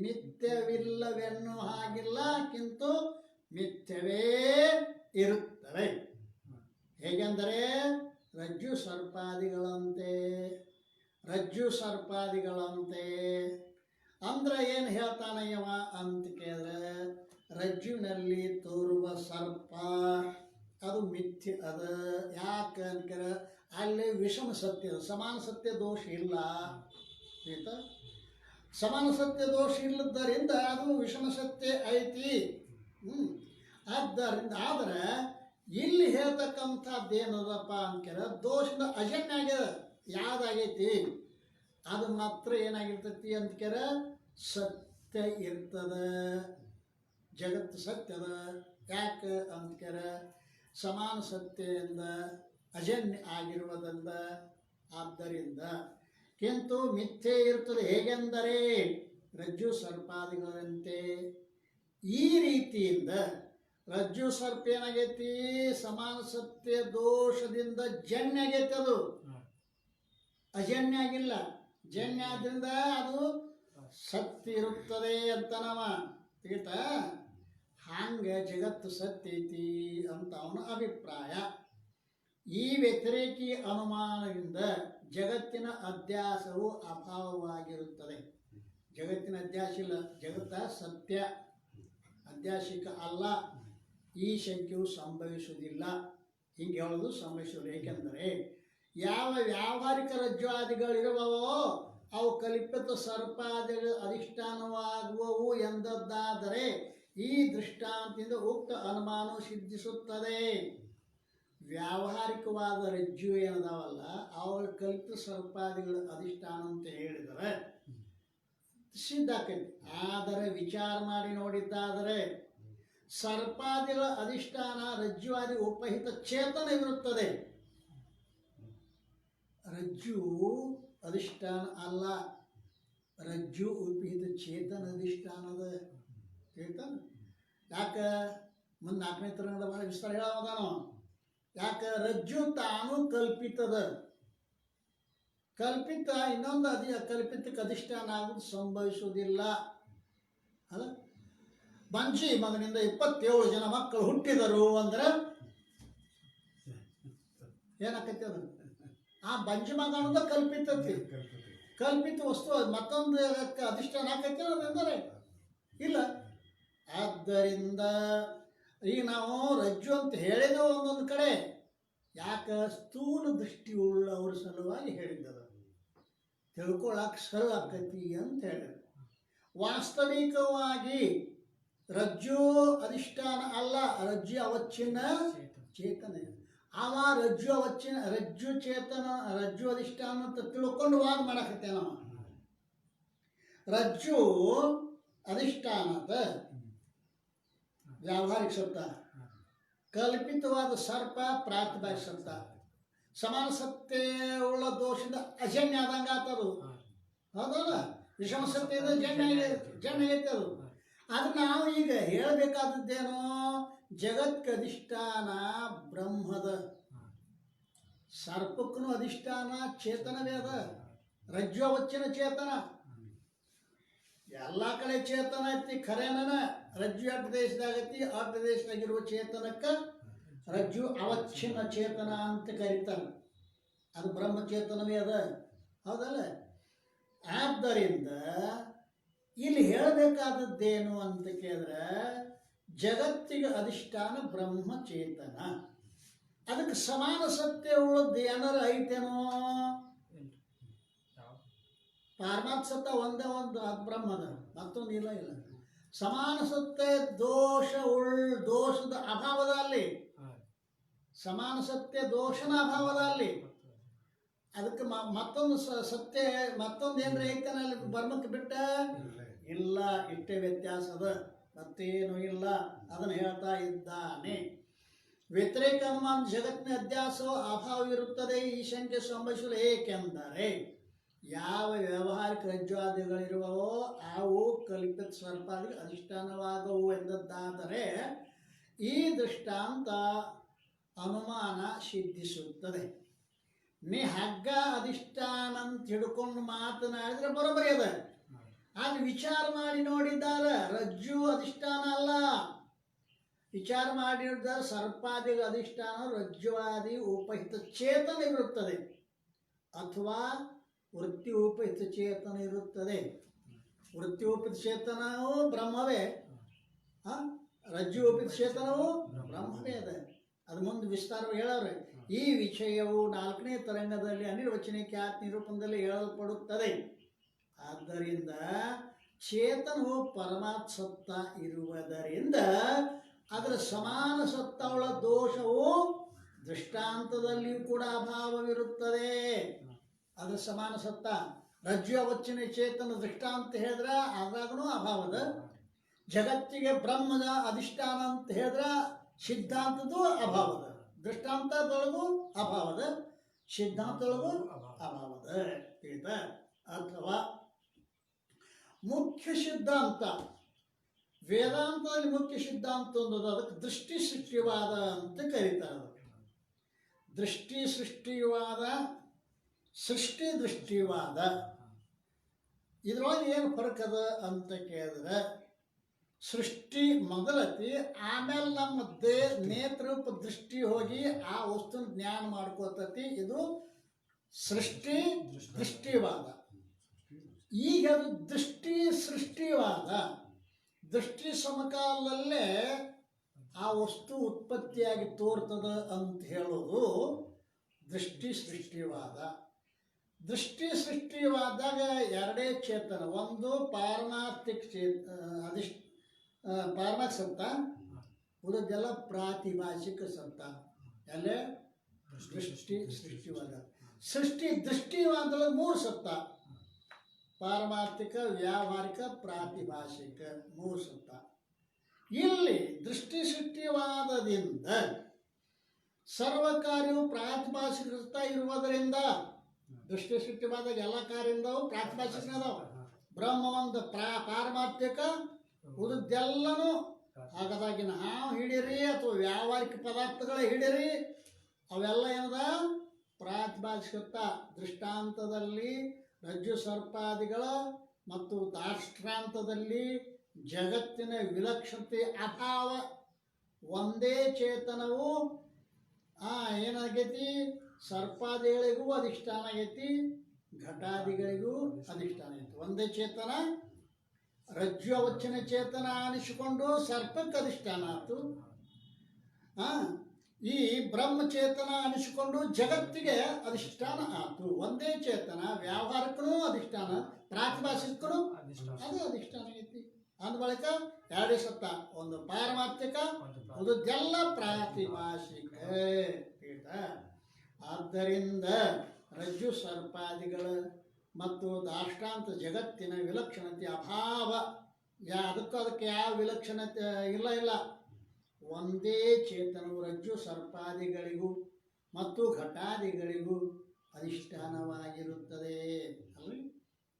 ಮಿಥ್ಯವಿಲ್ಲವೆನ್ನೋ ಹಾಗಿಲ್ಲ, ಕಿಂತು ಮಿಥ್ಯವೇ ಇರುತ್ತವೆ. ಹೇಗೆಂದರೆ ರಜ್ಜು ಸರ್ಪಾದಿಗಳಂತೆ. ರಜ್ಜು ಸರ್ಪಾದಿಗಳಂತೆ ಅಂದ್ರೆ ಏನು ಹೇಳ್ತಾನೆ ಇವ ಅಂತ ಕೇಳಿದ್ರೆ, ರಜ್ಜುವಿನಲ್ಲಿ ತೋರುವ ಸರ್ಪ ಅದು ಮಿಥ್ಯ ಅದ. ಯಾಕೆ ಅನ್ಕರ ಅಲ್ಲಿ ವಿಷಮ ಸತ್ಯ, ಸಮಾನ ಸತ್ಯ ದೋಷ ಇಲ್ಲ. ಆಯ್ತಾ? ಸಮಾನ ಸತ್ಯ ದೋಷ ಇಲ್ಲದ್ದರಿಂದ ಅದು ವಿಷಮ ಸತ್ಯ ಐತಿ. ಆದರೆ ಇಲ್ಲಿ ಹೇಳ್ತಕ್ಕಂಥದ್ದು ಏನದಪ್ಪ ಅಂದ್ಕರ ದೋಷದ ಅಜನ್ಯ ಆಗ್ಯದ. ಯಾವ್ದಾಗೈತಿ ಅದು ಮಾತ್ರ ಏನಾಗಿರ್ತೈತಿ ಅಂದ್ಕರ ಸತ್ಯ ಇರ್ತದ, ಜಗತ್ತು ಸತ್ಯದ. ಯಾಕೆ ಅಂದ್ಕರ ಸಮಾನ ಸತ್ಯದಿಂದ ಅಜನ್ಯ ಆಗಿರುವುದರಿಂದ. ಆದ್ದರಿಂದ ಕಿಂತು ಮಿಥ್ಯೆ ಇರ್ತದೆ. ಹೇಗೆಂದರೆ ರಜ್ಜು ಸರ್ಪಾದಿಗಳಂತೆ. ಈ ರೀತಿಯಿಂದ ರಜ್ಜು ಸರ್ಪ ಏನಾಗೈತಿ ಸಮಾನ ಸತ್ಯ ದೋಷದಿಂದ ಜನ್ಯ ಆಗೈತಿ. ಅದು ಅಜನ್ಯ ಆಗಿಲ್ಲ. ಜನ್ಯ ಆದ್ರಿಂದ ಅದು ಸತ್ಯ ಇರುತ್ತದೆ ಅಂತ ನಾವ ತಿಳಿತಾ. ಹಂಗ ಜಗತ್ತು ಸತ್ಯ ಐತಿ ಅಂತ ಅವನ ಅಭಿಪ್ರಾಯ. ಈ ವ್ಯತಿರೇಕಿ ಅನುಮಾನದಿಂದ ಜಗತ್ತಿನ ಅಧ್ಯಾಸವು ಅಭಾವವಾಗಿರುತ್ತದೆ. ಜಗತ್ತಿನ ಅಧ್ಯಾಸ ಇಲ್ಲ, ಜಗತ್ತ ಸತ್ಯ, ಅಧ್ಯಾಸಿಕ ಅಲ್ಲ. ಈ ಶಂಕೆಯು ಸಂಭವಿಸುವುದಿಲ್ಲ. ಹಿಂಗೆ ಹೇಳೋದು ಸಂಭವಿಸುವುದಿಲ್ಲ. ಏಕೆಂದರೆ ಯಾವ ವ್ಯಾವಹಾರಿಕ ರಜ್ಜುವಾದಿಗಳಿರುವವೋ ಅವು ಕಲ್ಪಿತ ಸರ್ಪಾದಿಗಳ ಅಧಿಷ್ಠಾನವಾಗುವವು ಎಂದದ್ದಾದರೆ ಈ ದೃಷ್ಟಾಂತದಿಂದ ಉಕ್ತ ಅನುಮಾನವು ಸಿದ್ಧಿಸುತ್ತದೆ. ವ್ಯಾವಹಾರಿಕವಾದ ರಜ್ಜು ಏನದಾವಲ್ಲ ಅವಳ ಕಲ್ಪಿತ ಸರ್ಪಾದಿಗಳ ಅಧಿಷ್ಠಾನ ಅಂತ ಹೇಳಿದರೆ ಸಿದ್ಧ ಆಕೈತಿ. ಆದರೆ ವಿಚಾರ ಮಾಡಿ ನೋಡಿದ್ದಾದರೆ ಸರ್ಪಾದಿಗಳ ಅಧಿಷ್ಠಾನ ರಜ್ಜುವಾದಿ ಉಪಹಿತ ಚೇತನವಿರುತ್ತದೆ. ರಜ್ಜು ಅಧಿಷ್ಠಾನ ಅಲ್ಲ, ರಜ್ಜು ಉಪಹಿತ ಚೇತನ ಅಧಿಷ್ಠಾನದ. ಹೇಳ್ತಾನ. ಯಾಕೆ ಮುಂದೆ 4ನೇ ತರಂಗದ ಭಾಳ ವಿಸ್ತಾರ ಹೇಳೋದಾನು. ಯಾಕೆ ರಜ್ಜು ತಾನು ಕಲ್ಪಿತದ. ಕಲ್ಪಿತ ಇನ್ನೊಂದು ಕಲ್ಪಿತಕ್ಕೆ ಅಧಿಷ್ಠಾನ ಆಗೋದು ಸಂಭವಿಸುವುದಿಲ್ಲ ಅಲ್ಲ. ಬಂಜಿ ಮಗನಿಂದ 27 ಜನ ಮಕ್ಕಳು ಹುಟ್ಟಿದರು ಅಂದ್ರೆ ಏನಾಕೈತಿ ಅದು? ಆ ಬಂಜಿ ಮಗ ಅನ್ನೋದು ಕಲ್ಪಿತತಿ. ಕಲ್ಪಿತ ವಸ್ತು ಮತ್ತೊಂದು ಅಧಿಷ್ಠಾನ ಆಕೈತಿ ಅಂದರೆ ಇಲ್ಲ. ಆದ್ದರಿಂದ ಈಗ ನಾವು ರಜ್ಜು ಅಂತ ಹೇಳಿದೆವು ಒಂದೊಂದು ಕಡೆ. ಯಾಕೆ ಸ್ಥೂಲ ದೃಷ್ಟಿ ಉಳ್ಳವ್ರ ಸಲುವಾಗಿ ಹೇಳಿದ್ದದು, ತಿಳ್ಕೊಳಕ್ಕೆ ಸರಳ ಆಕೈತಿ ಅಂತ ಹೇಳಿದ್ರು. ವಾಸ್ತವಿಕವಾಗಿ ರಜ್ಜು ಅಧಿಷ್ಠಾನ ಅಲ್ಲ, ರಜ್ಜು ಅವಚ್ಛಿನ್ನ ಚೇತನ. ಅವ ರಜ್ಜು ಅವಚ್ಛಿನ್ನ ರಜ್ಜು ಚೇತನ ರಜ್ಜು ಅಧಿಷ್ಠಾನ ಅಂತ ತಿಳ್ಕೊಂಡು ವಾದ ಮಾಡಕತ್ತೆ ನಾವು. ರಜ್ಜು ಅಧಿಷ್ಠಾನದ ವ್ಯಾವಹಾರಿಕ ಶಬ್ದ, ಕಲ್ಪಿತವಾದ ಸರ್ಪ ಪ್ರಾತಿಭಾಷಿಕ ಶಬ್ದ. ಸಮಾನ ಸತ್ಯ ಉಳ್ಳ ದೋಷದ ಅಜನ್ಯ ಆದಂಗೆ ಆತದು. ಹೌದಲ್ಲ, ವಿಷಮ ಸತ್ಯದ ಜನ್ಯ ಐತೆ ಅದು. ಅದು ನಾವು ಈಗ ಹೇಳಬೇಕಾದದ್ದೇನೋ ಜಗತ್ಗೆ ಅಧಿಷ್ಠಾನ ಬ್ರಹ್ಮದ. ಸರ್ಪಕ್ಕೂ ಅಧಿಷ್ಠಾನ ಚೇತನವೇ ಅದ. ರಜ್ಜು ಅವಚ್ಚಿನ ಚೇತನ ಎಲ್ಲ ಕಡೆ ಚೇತನ ಐತಿ. ಖರೇನ ರಜ್ಜು ಅಡ್ಡ ದೇಶದಾಗೈತಿ. ಅಡ್ಡ ದೇಶದಾಗಿರುವ ಚೇತನಕ್ಕೆ ರಜ್ಜು ಅವಚ್ಛಿನ್ನ ಚೇತನ ಅಂತ ಕರೀತಾರೆ. ಅದು ಬ್ರಹ್ಮಚೇತನವೇ ಅದ. ಹೌದಲ್ಲ. ಆದ್ದರಿಂದ ಇಲ್ಲಿ ಹೇಳಬೇಕಾದದ್ದೇನು ಅಂತ ಕೇಳಿದ್ರೆ ಜಗತ್ತಿಗೆ ಅಧಿಷ್ಠಾನ ಬ್ರಹ್ಮಚೇತನ. ಅದಕ್ಕೆ ಸಮಾನ ಸತ್ಯ ಉಳ್ಳದ್ದು ಏನಾರು ಐತೇನೋ? ಪಾರಮಾರ್ಥ ಸತ್ಯ ಒಂದೇ ಒಂದು, ಅದು ಬ್ರಹ್ಮದ, ಮತ್ತೊಂದು ಇಲ್ಲ. ಸಮಾನ ಸತ್ಯ ದೋಷದ ಅಭಾವದಲ್ಲಿ, ಸಮಾನ ಸತ್ಯ ದೋಷನ ಅಭಾವದಲ್ಲಿ. ಅದಕ್ಕೆ ಮತ್ತೊಂದು ಸತ್ಯ ಮತ್ತೊಂದು ಏನ್ರ ಐತನಲ್ಲಿ ಬರ್ಮಕ್ಕೆ ಬಿಟ್ಟ ಇಲ್ಲ. ಇಷ್ಟೇ ವ್ಯತ್ಯಾಸದ, ಮತ್ತೇನು ಇಲ್ಲ. ಅದನ್ನು ಹೇಳ್ತಾ ಇದ್ದಾನೆ. ವ್ಯತಿರೇಕ ಅನುಮಾನ ಜಗತ್ತಿನ ಅಧ್ಯಾಸವು ಅಭಾವವಿರುತ್ತದೆ. ಈ ಶಂಕೆ ಸಂಭವಿಸಲು ಏಕೆಂದರೆ ಯಾವ ವ್ಯಾವಹಾರಿಕ ರಜ್ಜುವಾದಿಗಳಿರುವವೋ ಅವು ಕಲ್ಪಿತ ಸರ್ಪಾದಿಗೆ ಅಧಿಷ್ಠಾನವಾಗವು ಎಂದದ್ದಾದರೆ ಈ ದೃಷ್ಟಾಂತ ಅನುಮಾನ ಸಿದ್ಧಿಸುತ್ತದೆ. ನೀ ಹಗ್ಗ ಅಧಿಷ್ಠಾನ ಅಂತ ಹಿಡ್ಕೊಂಡು ಮಾತನಾಡಿದ್ರೆ ಬರೋಬರಿ ಅದ. ಆಗ ವಿಚಾರ ಮಾಡಿ ನೋಡಿದ್ದಾರೆ ರಜ್ಜು ಅಧಿಷ್ಠಾನ ಅಲ್ಲ. ವಿಚಾರ ಮಾಡಿ ನೋಡಿದ್ದಾರೆ ಸರ್ಪಾದಿಗಳ ಅಧಿಷ್ಠಾನ ರಜ್ಜುವಾದಿ ಉಪಹಿತ ಚೇತನ ಇರುತ್ತದೆ, ಅಥವಾ ವೃತ್ತಿ ಉಪಹಿತ ಚೇತನ ಇರುತ್ತದೆ. ವೃತ್ತಿ ಉಪಹಿತ ಚೇತನವು ಬ್ರಹ್ಮವೇ, ರಜ್ಜು ಉಪಹಿತ ಚೇತನವು ಬ್ರಹ್ಮವೇ ಅದ. ಅದು ಮುಂದೆ ವಿಸ್ತಾರವಾಗಿ ಹೇಳವ್ರೆ. ಈ ವಿಷಯವು 4ನೇ ತರಂಗದಲ್ಲಿ ಅನಿರ್ವಚನೀಯ ಖ್ಯಾತ ನಿರೂಪಣದಲ್ಲಿ ಹೇಳಲ್ಪಡುತ್ತದೆ. ಆದ್ದರಿಂದ ಚೇತನವು ಪರಮಾತ್ಮ ಸತ್ತ ಇರುವುದರಿಂದ ಅದರ ಸಮಾನ ಸತ್ತವಳ ದೋಷವು ದೃಷ್ಟಾಂತದಲ್ಲಿಯೂ ಕೂಡ ಅಭಾವವಿರುತ್ತದೆ. ಅದರ ಸಮಾನ ಸತ್ತ ರಜ್ಜು ಅವಚ್ಚಿನ ಚೇತನ ದೃಷ್ಟಾಂತ ಹೇಳಿದ್ರೆ ಅದ್ರಾಗೂ ಅಭಾವದ. ಜಗತ್ತಿಗೆ ಬ್ರಹ್ಮದ ಅಧಿಷ್ಠಾನ ಅಂತ ಹೇಳಿದ್ರೆ ಸಿದ್ಧಾಂತದ್ದು ಅಭಾವದ. ದೃಷ್ಟಾಂತದೊಳಗೂ ಅಭಾವದ, ಸಿದ್ಧಾಂತದೊಳಗೂ ಅಭಾವದ. ತಿಳಿತಾ? ಅಥವಾ ಮುಖ್ಯ ಸಿದ್ಧಾಂತ, ವೇದಾಂತದಲ್ಲಿ ಮುಖ್ಯ ಸಿದ್ಧಾಂತ ಅನ್ನೋದು ಅದಕ್ಕೆ ದೃಷ್ಟಿ ಸೃಷ್ಟಿವಾದ ಅಂತ ಕರೀತಾರೆ. ದೃಷ್ಟಿ ಸೃಷ್ಟಿವಾದ, ಸೃಷ್ಟಿ ದೃಷ್ಟಿವಾದ, ಇದ್ರೊಳಗೆ ಏನು ಫರಕ್ ಅದ ಅಂತ ಕೇಳಿದ್ರೆ, ಸೃಷ್ಟಿ ಮೊದಲತಿ, ಆಮೇಲೆ ನಮ್ಮ ನೇತ್ರೂಪ ದೃಷ್ಟಿ ಹೋಗಿ ಆ ವಸ್ತುನ ಜ್ಞಾನ ಮಾಡ್ಕೋತತಿ. ಇದು ಸೃಷ್ಟಿ ದೃಷ್ಟಿವಾದ. ಈಗ ಅದು ದೃಷ್ಟಿ ಸೃಷ್ಟಿವಾದ. ದೃಷ್ಟಿ ಸಮಕಾಲದಲ್ಲೇ ಆ ವಸ್ತು ಉತ್ಪತ್ತಿಯಾಗಿ ತೋರ್ತದ ಅಂತ ಹೇಳೋದು ದೃಷ್ಟಿ ಸೃಷ್ಟಿವಾದ. ದೃಷ್ಟಿ ಸೃಷ್ಟಿವಾದಾಗ ಎರಡೇ ಚೇತನ, ಒಂದು ಪಾರಮಾರ್ಥಿಕ ಪಾರಮಾರ್ಥಿಕ ಸತ್ತ, ಉಳಿದೆಲ್ಲ ಪ್ರಾತಿಭಾಷಿಕ ಸತ್ತ. ಅಲ್ಲೇ ದೃಷ್ಟಿ ಸೃಷ್ಟಿವಾದ. ಸೃಷ್ಟಿ ದೃಷ್ಟಿವಾದ ಮೂರು ಸತ್ತ: ಪಾರಮಾರ್ಥಿಕ, ವ್ಯಾವಹಾರಿಕ, ಪ್ರಾತಿಭಾಷಿಕ, ಮೂರು ಸತ್ತ. ಇಲ್ಲಿ ದೃಷ್ಟಿ ಸೃಷ್ಟಿವಾದದಿಂದ ಸರ್ವಕಾರ್ಯವು ಪ್ರಾತಿಭಾಷಿಕ ಸತ್ತ ಇರುವುದರಿಂದ, ದೃಷ್ಟಿ ಸೃಷ್ಟಿವಾದಾಗ ಎಲ್ಲ ಕಾರ್ಯದಿಂದವು ಪ್ರಾತಿಭಾಷಿಕ ಅದಾವ. ಬ್ರಹ್ಮ ಒಂದು ಪಾರಮಾರ್ಥಿಕ, ಉಳಿದೆಲ್ಲನೂ ಹಾಗಾದಾಗಿನ ಹಾವು ಹಿಡೀರಿ ಅಥವಾ ವ್ಯಾವಹಾರಿಕ ಪದಾರ್ಥಗಳ ಹಿಡೀರಿ, ಅವೆಲ್ಲ ಏನದ ಪ್ರಾತಿಭಾಷಿಕ. ದೃಷ್ಟಾಂತದಲ್ಲಿ ರಜ್ಜು ಸರ್ಪಾದಿಗಳ ಮತ್ತು ದಾಷ್ಟ್ರಾಂತದಲ್ಲಿ ಜಗತ್ತಿನ ವಿಲಕ್ಷಣತೆ ಅಭಾವ. ಒಂದೇ ಚೇತನವು ಏನಾಗೈತಿ, ಸರ್ಪಾದಿಗಳಿಗೂ ಅಧಿಷ್ಠಾನ ಆಗೈತಿ, ಘಟಾದಿಗಳಿಗೂ ಅಧಿಷ್ಠಾನ ಐತಿ. ಒಂದೇ ಚೇತನ ರಜ್ಜು ಅವಚ್ಚಿನ ಚೇತನ ಅನಿಸಿಕೊಂಡು ಸರ್ಪಕ್ಕೆ ಅಧಿಷ್ಠಾನ ಆಯ್ತು. ಈ ಬ್ರಹ್ಮಚೇತನ ಅನಿಸಿಕೊಂಡು ಜಗತ್ತಿಗೆ ಅಧಿಷ್ಠಾನ ಆಯ್ತು. ಒಂದೇ ಚೇತನ, ವ್ಯಾವಹಾರಿಕನೂ ಅಧಿಷ್ಠಾನ, ಪ್ರಾತಿಭಾಷಿಕನು ಅದು ಅಧಿಷ್ಠಾನ ಐತಿ. ಅಂದ ಬಳಿಕ ಎರಡೇ ಸತ್ತ, ಒಂದು ಪಾರಮಾರ್ಥಿಕ, ಉಳಿದೆಲ್ಲ ಪ್ರಾತಿಭಾಷಿಕ. ಆದ್ದರಿಂದ ರಜ್ಜು ಸರ್ಪಾದಿಗಳ ಮತ್ತು ದಾಷ್ಟಾಂತ ಜಗತ್ತಿನ ವಿಲಕ್ಷಣತೆ ಅಭಾವ. ಅದಕ್ಕೆ ಯಾವ ವಿಲಕ್ಷಣತೆ ಇಲ್ಲ. ಒಂದೇ ಚೇತನವು ರಜ್ಜು ಸರ್ಪಾದಿಗಳಿಗೂ ಮತ್ತು ಘಟಾದಿಗಳಿಗೂ ಅಧಿಷ್ಠಾನವಾಗಿರುತ್ತದೆ. ಅಲ್ರಿ,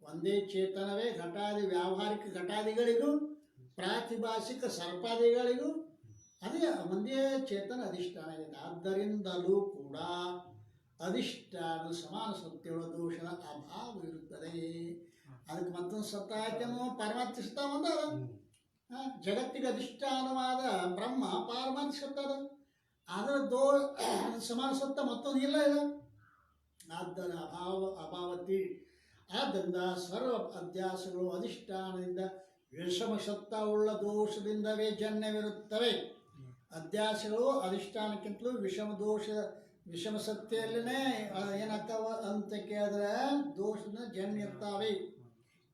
ಒಂದೇ ಚೇತನವೇ ಘಟಾದಿ, ವ್ಯಾವಹಾರಿಕ ಘಟಾದಿಗಳಿಗೂ ಪ್ರಾತಿಭಾಷಿಕ ಸರ್ಪಾದಿಗಳಿಗೂ ಅದೇ ಒಂದೇ ಚೇತನ ಅಧಿಷ್ಠಾನ ಇದೆ. ಆದ್ದರಿಂದಲೂ ಕೂಡ ಅಧಿಷ್ಠಾನ ಸಮಾನ ಸತ್ಯಗಳ ದೋಷದ ಅಭಾವ ಇರುತ್ತದೆ. ಅದಕ್ಕೆ ಮತ್ತೊಂದು ಸತ್ತ ಆಯ್ತೇನೋ, ಪಾರಮಾರ್ಥಿಕ ಸತ್ತ ಒಂದದ. ಜಗತ್ತಿಗೆ ಅಧಿಷ್ಠಾನವಾದ ಬ್ರಹ್ಮ ಪಾರಮಾರ್ಥಿಕ ಸತ್ತ ಅದ. ಅದರ ಸಮಾನ ಸತ್ತ ಮತ್ತೊಂದು ಇಲ್ಲ. ಆದ್ದರಿಂದ ಅಭಾವತಿ. ಆದ್ದರಿಂದ ಸರ್ವ ಅಧ್ಯಾಸಗಳು ಅಧಿಷ್ಠಾನದಿಂದ ವಿಷಮ ಸತ್ತವುಳ್ಳ ದೋಷದಿಂದವೇ ಜನ್ಯವಿರುತ್ತವೆ. ಅಧ್ಯಾಸಗಳು ಅಧಿಷ್ಠಾನಕ್ಕಿಂತಲೂ ವಿಷಮ ಸತ್ಯಲ್ಲೇ ಏನಾಗ್ತಾವ ಅಂತ ಕೇಳಿದ್ರೆ ದೋಷದ ಜನ್ಯ ಇರ್ತಾವೆ.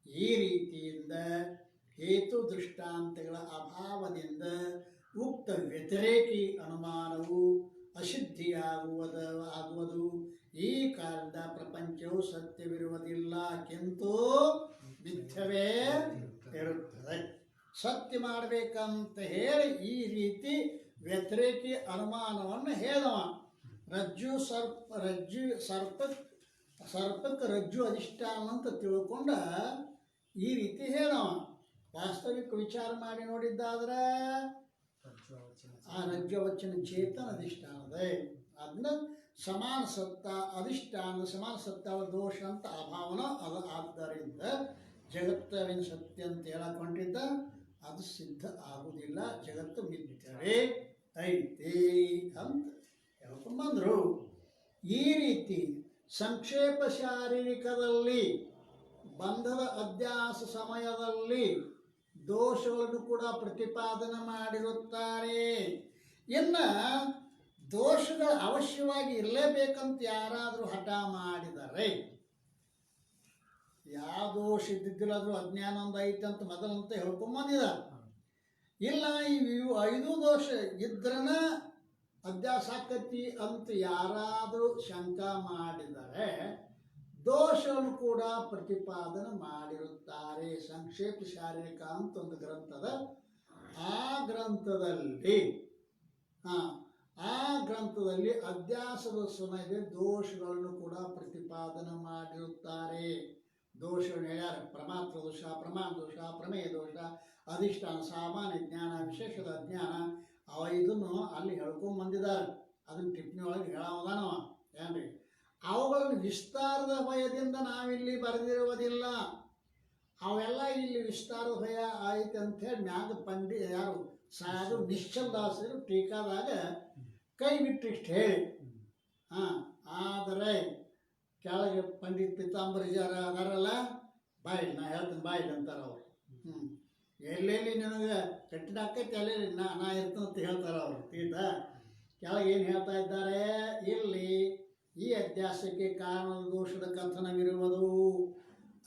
ಈ ರೀತಿಯಿಂದ ಹೇತು ದೃಷ್ಟಾಂತಗಳ ಅಭಾವದಿಂದ ಉಕ್ತ ವ್ಯತಿರೇಕಿ ಅನುಮಾನವು ಅಸಿದ್ಧಿಯಾಗುವುದು. ಈ ಕಾರಣದ ಪ್ರಪಂಚವು ಸತ್ಯವಿರುವುದಿಲ್ಲ, ಕಿಂತು ಮಿಥ್ಯವೇ ಇರುತ್ತದೆ. ಸತ್ಯ ಮಾಡಬೇಕಂತ ಹೇಳಿ ಈ ರೀತಿ ವ್ಯತಿರೇಕಿ ಅನುಮಾನವನ್ನು ಹೇಳಿದವ. ಸರ್ಪಕ್ಕೆ ರಜ್ಜು ಅಧಿಷ್ಠಾನ ಅಂತ ತಿಳ್ಕೊಂಡ ಈ ರೀತಿ ಹೇಳಿದವ. ವಾಸ್ತವಿಕ ವಿಚಾರ ಮಾಡಿ ನೋಡಿದ್ದಾದ್ರೆ ಆ ರಜ್ಜು ಅವಚ್ಚಿನ ಚೇತನ ಅಧಿಷ್ಠಾನದೇ. ಅದನ್ನ ಸಮಾನ ಸತ್ತ ಅಧಿಷ್ಠಾನ, ಸಮಾನ ಸತ್ತ ದೋಷ ಅಂತ ಅಭಾವನ ಅದು. ಆದ್ದರಿಂದ ಜಗತ್ತವಿನ ಸತ್ಯ ಅಂತ ಹೇಳಕೊಂಡಿದ್ದ ಅದು ಸಿದ್ಧ ಆಗುವುದಿಲ್ಲ. ಜಗತ್ತು ಮಿಥ್ಯವೇ ಐತಿ ಅಂತ ಹೇಳ್ಕೊಂಡು ಬಂದರು. ಈ ರೀತಿ ಸಂಕ್ಷೇಪ ಶಾರೀರಿಕದಲ್ಲಿ ಬಂಧದ ಅಧ್ಯಾಸ ಸಮಯದಲ್ಲಿ ದೋಷಗಳನ್ನು ಕೂಡ ಪ್ರತಿಪಾದನೆ ಮಾಡಿರುತ್ತಾರೆ. ಇನ್ನು ದೋಷಗಳು ಅವಶ್ಯವಾಗಿ ಇರಲೇಬೇಕಂತ ಯಾರಾದರೂ ಹಠ ಮಾಡಿದರೆ, ಯಾವುದು ದೋಷ ಇದ್ದಿದ್ದಿಲ್ಲ ಆದರೂ ಅಜ್ಞಾನ ಒಂದು ಐತೆ ಅಂತ ಮೊದಲಂತ ಹೇಳ್ಕೊಂಬಂದಿದ. ಇಲ್ಲ ಇವು 5 ದೋಷ ಇದ್ರನ ಅಧ್ಯಾಸ ಆಕತಿ ಅಂತ ಯಾರಾದರೂ ಶಂಕಾ ಮಾಡಿದರೆ ದೋಷವನ್ನು ಕೂಡ ಪ್ರತಿಪಾದನೆ ಮಾಡಿರುತ್ತಾರೆ. ಸಂಕ್ಷೇಪ ಶಾರೀರಿಕ ಅಂತ ಒಂದು ಗ್ರಂಥದ, ಆ ಗ್ರಂಥದಲ್ಲಿ ಅಧ್ಯಾಸದ ಸಮಯದಲ್ಲಿ ದೋಷಗಳನ್ನು ಕೂಡ ಪ್ರತಿಪಾದನೆ ಮಾಡಿರುತ್ತಾರೆ. ದೋಷವನ್ನು ಹೇಳ್ಯಾರ. ಪ್ರಮಾತ್ರ ದೋಷ, ಪ್ರಮಾಣ ದೋಷ, ಪ್ರಮೇಯ ದೋಷ, ಅಧಿಷ್ಠಾನ, ಸಾಮಾನ್ಯ ಜ್ಞಾನ, ವಿಶೇಷದ ಅಜ್ಞಾನ, ಇದನ್ನು ಅಲ್ಲಿ ಹೇಳ್ಕೊಂಬಂದಿದ್ದಾರೆ. ಅದನ್ನು ಟಿಪ್ಪಣಿ ಒಳಗೆ ಹೇಳೋದಾನವ ಏನ್ರಿ. ಅವುಗಳನ್ನು ವಿಸ್ತಾರದ ಭಯದಿಂದ ನಾವಿಲ್ಲಿ ಬರೆದಿರುವುದಿಲ್ಲ. ಅವೆಲ್ಲ ಇಲ್ಲಿ ವಿಸ್ತಾರದ ಭಯ ಆಯ್ತು ಅಂಥೇಳಿ ಮ್ಯಾಗ ಯಾರು ಸಾಧು ನಿಶ್ಚಲ್ ದಾಸರು ಟೀಕಾದಾಗ ಕೈ ಬಿಟ್ಟು ಇಷ್ಟು ಹೇಳಿ. ಆದರೆ ಕೆಳಗೆ ಪಂಡಿತ್ ಪೀತಾಂಬರಜಾರ ಅದಾರಲ್ಲ, ಬಾಯಿಲ್ ನಾ ಹೇಳ್ತೀನಿ ಬಾಯಿಲ್ ಅಂತಾರೆ ಅವರು. ಎಲ್ಲೆಲ್ಲಿ ನನಗೆ ಕಟ್ಟಿನ ಆಕೈತಿ ಎಲ್ಲೆಲ್ಲಿ ನಾ ಇರ್ತಂತ ಹೇಳ್ತಾರೆ ಅವರು. ಕೆಳಗೆ ಏನು ಹೇಳ್ತಾ ಇದ್ದಾರೆ, ಇಲ್ಲಿ ಈ ಅಧ್ಯಾಸಕ್ಕೆ ಕಾರಣದ ದೋಷದ ಕಥನವಿರುವುದು.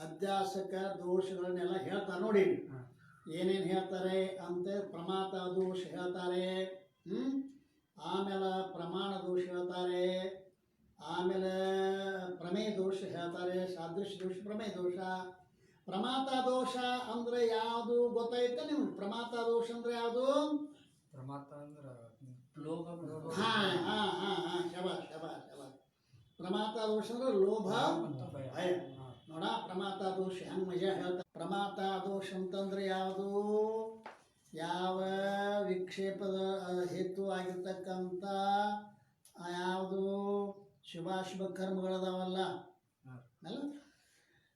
ಅಧ್ಯಾಸಕ ದೋಷಗಳನ್ನೆಲ್ಲ ಹೇಳ್ತಾರೆ ನೋಡಿ. ಏನೇನು ಹೇಳ್ತಾರೆ ಅಂತ ಪ್ರಮಾತ ದೋಷ ಹೇಳ್ತಾರೆ, ಆಮೇಲೆ ಪ್ರಮಾಣ ದೋಷ ಹೇಳ್ತಾರೆ, ಆಮೇಲೆ ಪ್ರಮೇಯ ದೋಷ ಹೇಳ್ತಾರೆ, ಸಾದೃಶ್ಯ ದೋಷ, ಪ್ರಮೇಯ ದೋಷ. ಪ್ರಮಾತ ದೋಷ ಅಂದ್ರೆ ಯಾವುದು ಗೊತ್ತಾಯ್ತಾ ನಿಮ್ಗೆ? ಪ್ರಮಾತ ದೋಷ ಅಂದ್ರೆ ಯಾವುದು? ಪ್ರಮಾತ ಅಂದ್ರೆ ಶಬಾಷ್ ಶಬಾಷ್ ಶಬಾಷ್. ಪ್ರಮಾತ ದೋಷ ಅಂದ್ರೆ ಲೋಭ ಭಯ. ನೋಡ ಪ್ರಮಾತ ದೋಷ ಹೆಂಗ್ ಮಜಾ ಹೇಳ್ತಾರೆ. ಪ್ರಮಾತ ದೋಷ ಅಂತಂದ್ರೆ ಯಾವುದು? ಯಾವ ವಿಕ್ಷೇಪದ ಹೇತು ಆಗಿರ್ತಕ್ಕಂಥ ಯಾವುದು ಶುಭಾಶುಭ ಕರ್ಮಗಳದಾವಲ್ಲ ಅಲ್ಲ,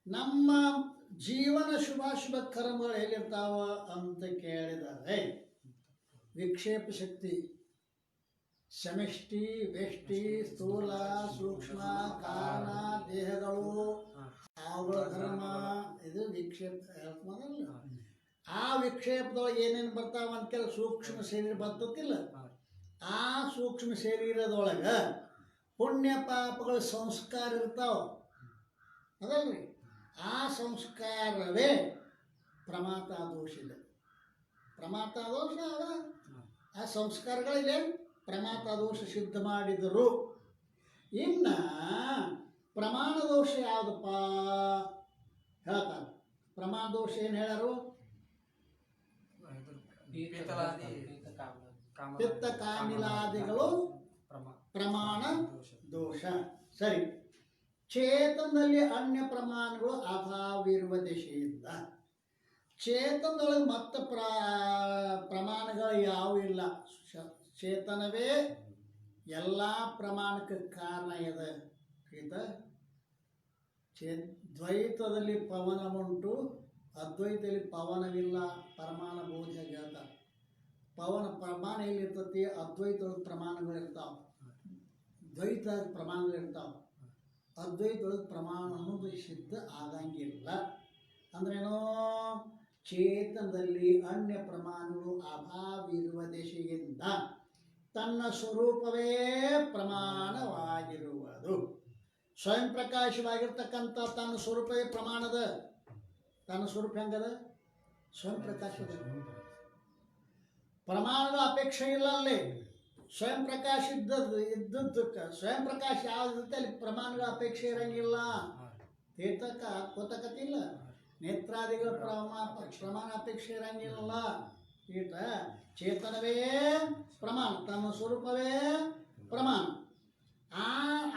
ನಮ್ಮ ಜೀವನ ಶುಭಾಶುಭ ಕರ್ಮಗಳು ಎಲ್ಲಿರ್ತಾವ ಅಂತ ಕೇಳಿದರೆ ವಿಕ್ಷೇಪ ಶಕ್ತಿ, ಸಮಷ್ಟಿ, ವ್ಯಷ್ಟಿ, ಸ್ಥೂಲ, ಸೂಕ್ಷ್ಮ, ಕಾರಣ, ದೇಹಗಳು, ಅವುಗಳ ಧರ್ಮ, ಇದು ವಿಕ್ಷೇಪ ಹೇಳ್ಕೊಂಡಲ್ಲ. ಆ ವಿಕ್ಷೇಪದೊಳಗೆ ಏನೇನು ಬರ್ತಾವ ಅಂತ ಕೇಳಿ ಸೂಕ್ಷ್ಮ ಶರೀರ ಬರ್ತತಿಲ್ಲ. ಆ ಸೂಕ್ಷ್ಮ ಶರೀರದೊಳಗೆ ಪುಣ್ಯ ಪಾಪಗಳ ಸಂಸ್ಕಾರ ಇರ್ತಾವ ಅದಲ್ರಿ. ಆ ಸಂಸ್ಕಾರವೇ ಪ್ರಮಾತ ದೋಷ ಇದೆ. ಪ್ರಮಾತ ದೋಷ ಅದ. ಆ ಸಂಸ್ಕಾರಗಳಿದೆ, ಪ್ರಮಾತ ದೋಷ ಸಿದ್ಧ ಮಾಡಿದರು. ಇನ್ನು ಪ್ರಮಾಣ ದೋಷ ಯಾವುದಪ್ಪ ಹೇಳ್ತಾರೆ. ಪ್ರಮಾಣ ದೋಷ ಏನು ಹೇಳ್ಯಾರು? ಪಿತ್ತ ಕಾಮಿಲಾದಿಗಳು ಪ್ರಮಾಣ ದೋಷ. ಸರಿ. ಚೇತನದಲ್ಲಿ ಅನ್ಯ ಪ್ರಮಾಣಗಳು ಅಭಾವವಿರುವ ದಶೆಯಿಂದ ಚೇತನದೊಳಗೆ ಮತ್ತೆ ಪ್ರಮಾಣಗಳು ಯಾವೂ ಇಲ್ಲ. ಚೇತನವೇ ಎಲ್ಲ ಪ್ರಮಾಣಕ್ಕೆ ಕಾರಣ ಇದೆ. ದ್ವೈತದಲ್ಲಿ ಪವನ ಉಂಟು, ಅದ್ವೈತದಲ್ಲಿ ಪವನವಿಲ್ಲ. ಪರಮಾಣ ಬೋಧ ಹೇಳ್ತಾರೆ. ಪವನ ಪ್ರಮಾಣ ಎಲ್ಲಿರ್ತತಿ? ಅದ್ವೈತದೊಳಗೆ ಪ್ರಮಾಣಗಳಿರ್ತಾವೆ, ದ್ವೈತದ ಪ್ರಮಾಣಗಳಿರ್ತಾವೆ. ಅದ್ವೈತದೊಳಗೆ ಪ್ರಮಾಣ ಅನ್ನೋದು ಸಿದ್ಧ ಆಗಂಗಿಲ್ಲ. ಅಂದ್ರೇನೋ ಚೇತನದಲ್ಲಿ ಅನ್ಯ ಪ್ರಮಾಣಗಳು ಅಭಾವಿರುವ ದಶೆಯಿಂದ ತನ್ನ ಸ್ವರೂಪವೇ ಪ್ರಮಾಣವಾಗಿರುವುದು. ಸ್ವಯಂ ಪ್ರಕಾಶವಾಗಿರ್ತಕ್ಕಂಥ ತನ್ನ ಸ್ವರೂಪವೇ ಪ್ರಮಾಣದ. ತನ್ನ ಸ್ವರೂಪ ಹೆಂಗದ? ಸ್ವಯಂ ಪ್ರಕಾಶದ. ಪ್ರಮಾಣದ ಅಪೇಕ್ಷೆ ಇಲ್ಲ ಅಲ್ಲಿ. ಸ್ವಯಂ ಪ್ರಕಾಶ ಇದ್ದದ್ದಕ್ಕೆ ಸ್ವಯಂ ಪ್ರಕಾಶ ಯಾವುದಿರುತ್ತೆ ಅಲ್ಲಿ ಪ್ರಮಾಣಗಳ ಅಪೇಕ್ಷೆ ಇರಂಗಿಲ್ಲ. ತೀರ್ಥಕ ಗೊತ್ತಕತ್ತಿಲ್ಲ, ನೇತ್ರಾದಿಗಳ ಪ್ರಮಾಣ ಅಪೇಕ್ಷೆ ಇರಂಗಿಲ್ಲ. ಈಟ ಚೇತನವೇ ಪ್ರಮಾಣ, ತನ್ನ ಸ್ವರೂಪವೇ ಪ್ರಮಾಣ.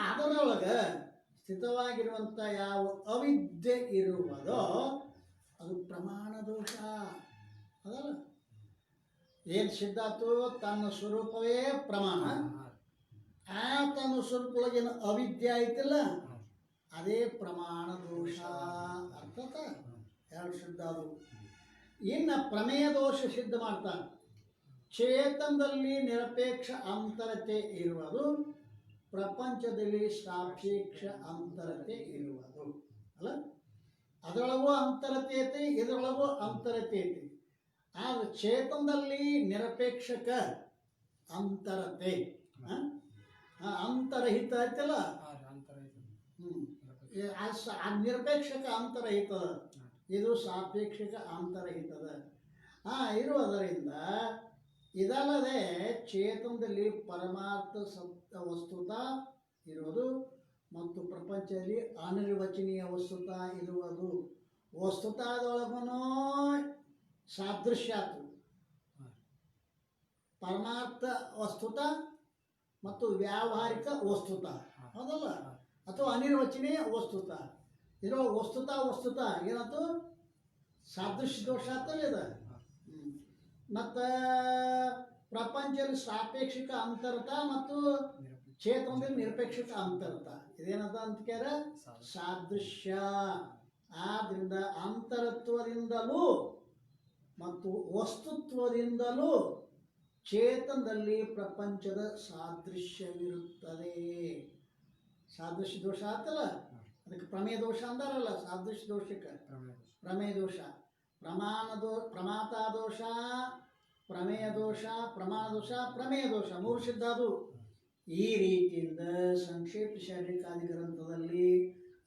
ಅದರೊಳಗೆ ಸ್ಥಿತವಾಗಿರುವಂಥ ಯಾವ ಅವಿದ್ಯೆ ಇರುವುದೋ ಅದು ಪ್ರಮಾಣ ದೋಷ ಅದಲ್ಲ. ಏನು ಸಿದ್ಧಾತು? ತನ್ನ ಸ್ವರೂಪವೇ ಪ್ರಮಾಣ. ಆ ತನ್ನ ಸ್ವರೂಪದೊಳಗೇನು ಅವಿದ್ಯೆ ಐತಿಲ್ಲ, ಅದೇ ಪ್ರಮಾಣ ದೋಷ. ಅರ್ಥಾತ ಎರಡು ಸಿದ್ಧ ಅದು. ಇನ್ನು ಪ್ರಮೇಯ ದೋಷ ಸಿದ್ಧ ಮಾಡ್ತಾನೆ. ಚೇತನದಲ್ಲಿ ನಿರಪೇಕ್ಷ ಅಂತರತೆ ಇರುವುದು, ಪ್ರಪಂಚದಲ್ಲಿ ಸಾಪೇಕ್ಷ ಅಂತರತೆ ಇರುವುದು ಅಲ್ಲ. ಅದರೊಳಗೂ ಅಂತರತೆ ಐತಿ, ಇದರೊಳಗೂ ಅಂತರತೆ ಐತಿ. ಆದರೆ ಚೇತನದಲ್ಲಿ ನಿರಪೇಕ್ಷಕ ಅಂತರತೆ, ಅಂತರಹಿತ ಐತಲ್ಲ. ನಿರಪೇಕ್ಷಕ ಅಂತರಹಿತದ, ಇದು ಸಾಪೇಕ್ಷಕ ಅಂತರಹಿತದ. ಇರುವುದರಿಂದ ಇದಲ್ಲದೆ ಚೇತನದಲ್ಲಿ ಪರಮಾರ್ಥ ಸತ್ಯ ವಸ್ತುತ ಇರುವುದು ಮತ್ತು ಪ್ರಪಂಚದಲ್ಲಿ ಅನಿರ್ವಚನೀಯ ವಸ್ತುತ ಇರುವುದು. ವಸ್ತುತಾದೊಳಗೂ ಸಾದೃಶ್ಯ ಆತು, ಪರಮಾರ್ಥ ವಸ್ತುತ ಮತ್ತು ವ್ಯಾವಹಾರಿಕ ವಸ್ತುತ, ಹೌದಲ್ಲ? ಅಥವಾ ಅನಿರ್ವಚನೀಯ ವಸ್ತುತ ಇರೋ ವಸ್ತುತ ಏನಾಯ್ತು? ಸಾದೃಶ್ಯ ದೋಷ ಆಗ್ತಲ್ಲ ಇದು. ಮತ್ತು ಪ್ರಪಂಚದಲ್ಲಿ ಸಾಪೇಕ್ಷಿಕ ಅಂತರ್ಥ ಮತ್ತು ಚೇತನದಲ್ಲಿ ನಿರಪೇಕ್ಷಿಕ ಅಂತರ್ಥ. ಇದೇನದ ಅಂತ ಕೇಳ ಸಾದೃಶ್ಯ. ಆದ್ದರಿಂದ ಅಂತರತ್ವದಿಂದಲೂ ಮತ್ತು ವಸ್ತುತ್ವದಿಂದಲೂ ಚೇತನದಲ್ಲಿ ಪ್ರಪಂಚದ ಸಾದೃಶ್ಯವಿರುತ್ತದೆ. ಸಾದೃಶ್ಯ ದೋಷ ಆತಲ್ಲ, ಅದಕ್ಕೆ ಪ್ರಮೇಯ ದೋಷ ಅಂದಾರಲ್ಲ. ಸಾದೃಶ್ಯ ದೋಷಕ್ಕೆ ಪ್ರಮೇಯ ದೋಷ, ಪ್ರಮಾತ ದೋಷ, ಪ್ರಮೇಯ ದೋಷ, ಪ್ರಮಾಣ ದೋಷ, ಪ್ರಮೇಯ ದೋಷ, ಮೂರು ಸಿದ್ಧ ಅದು. ಈ ರೀತಿಯಿಂದ ಸಂಕ್ಷೇಪ ಶಾರೀರಿಕಾದಿ ಗ್ರಂಥದಲ್ಲಿ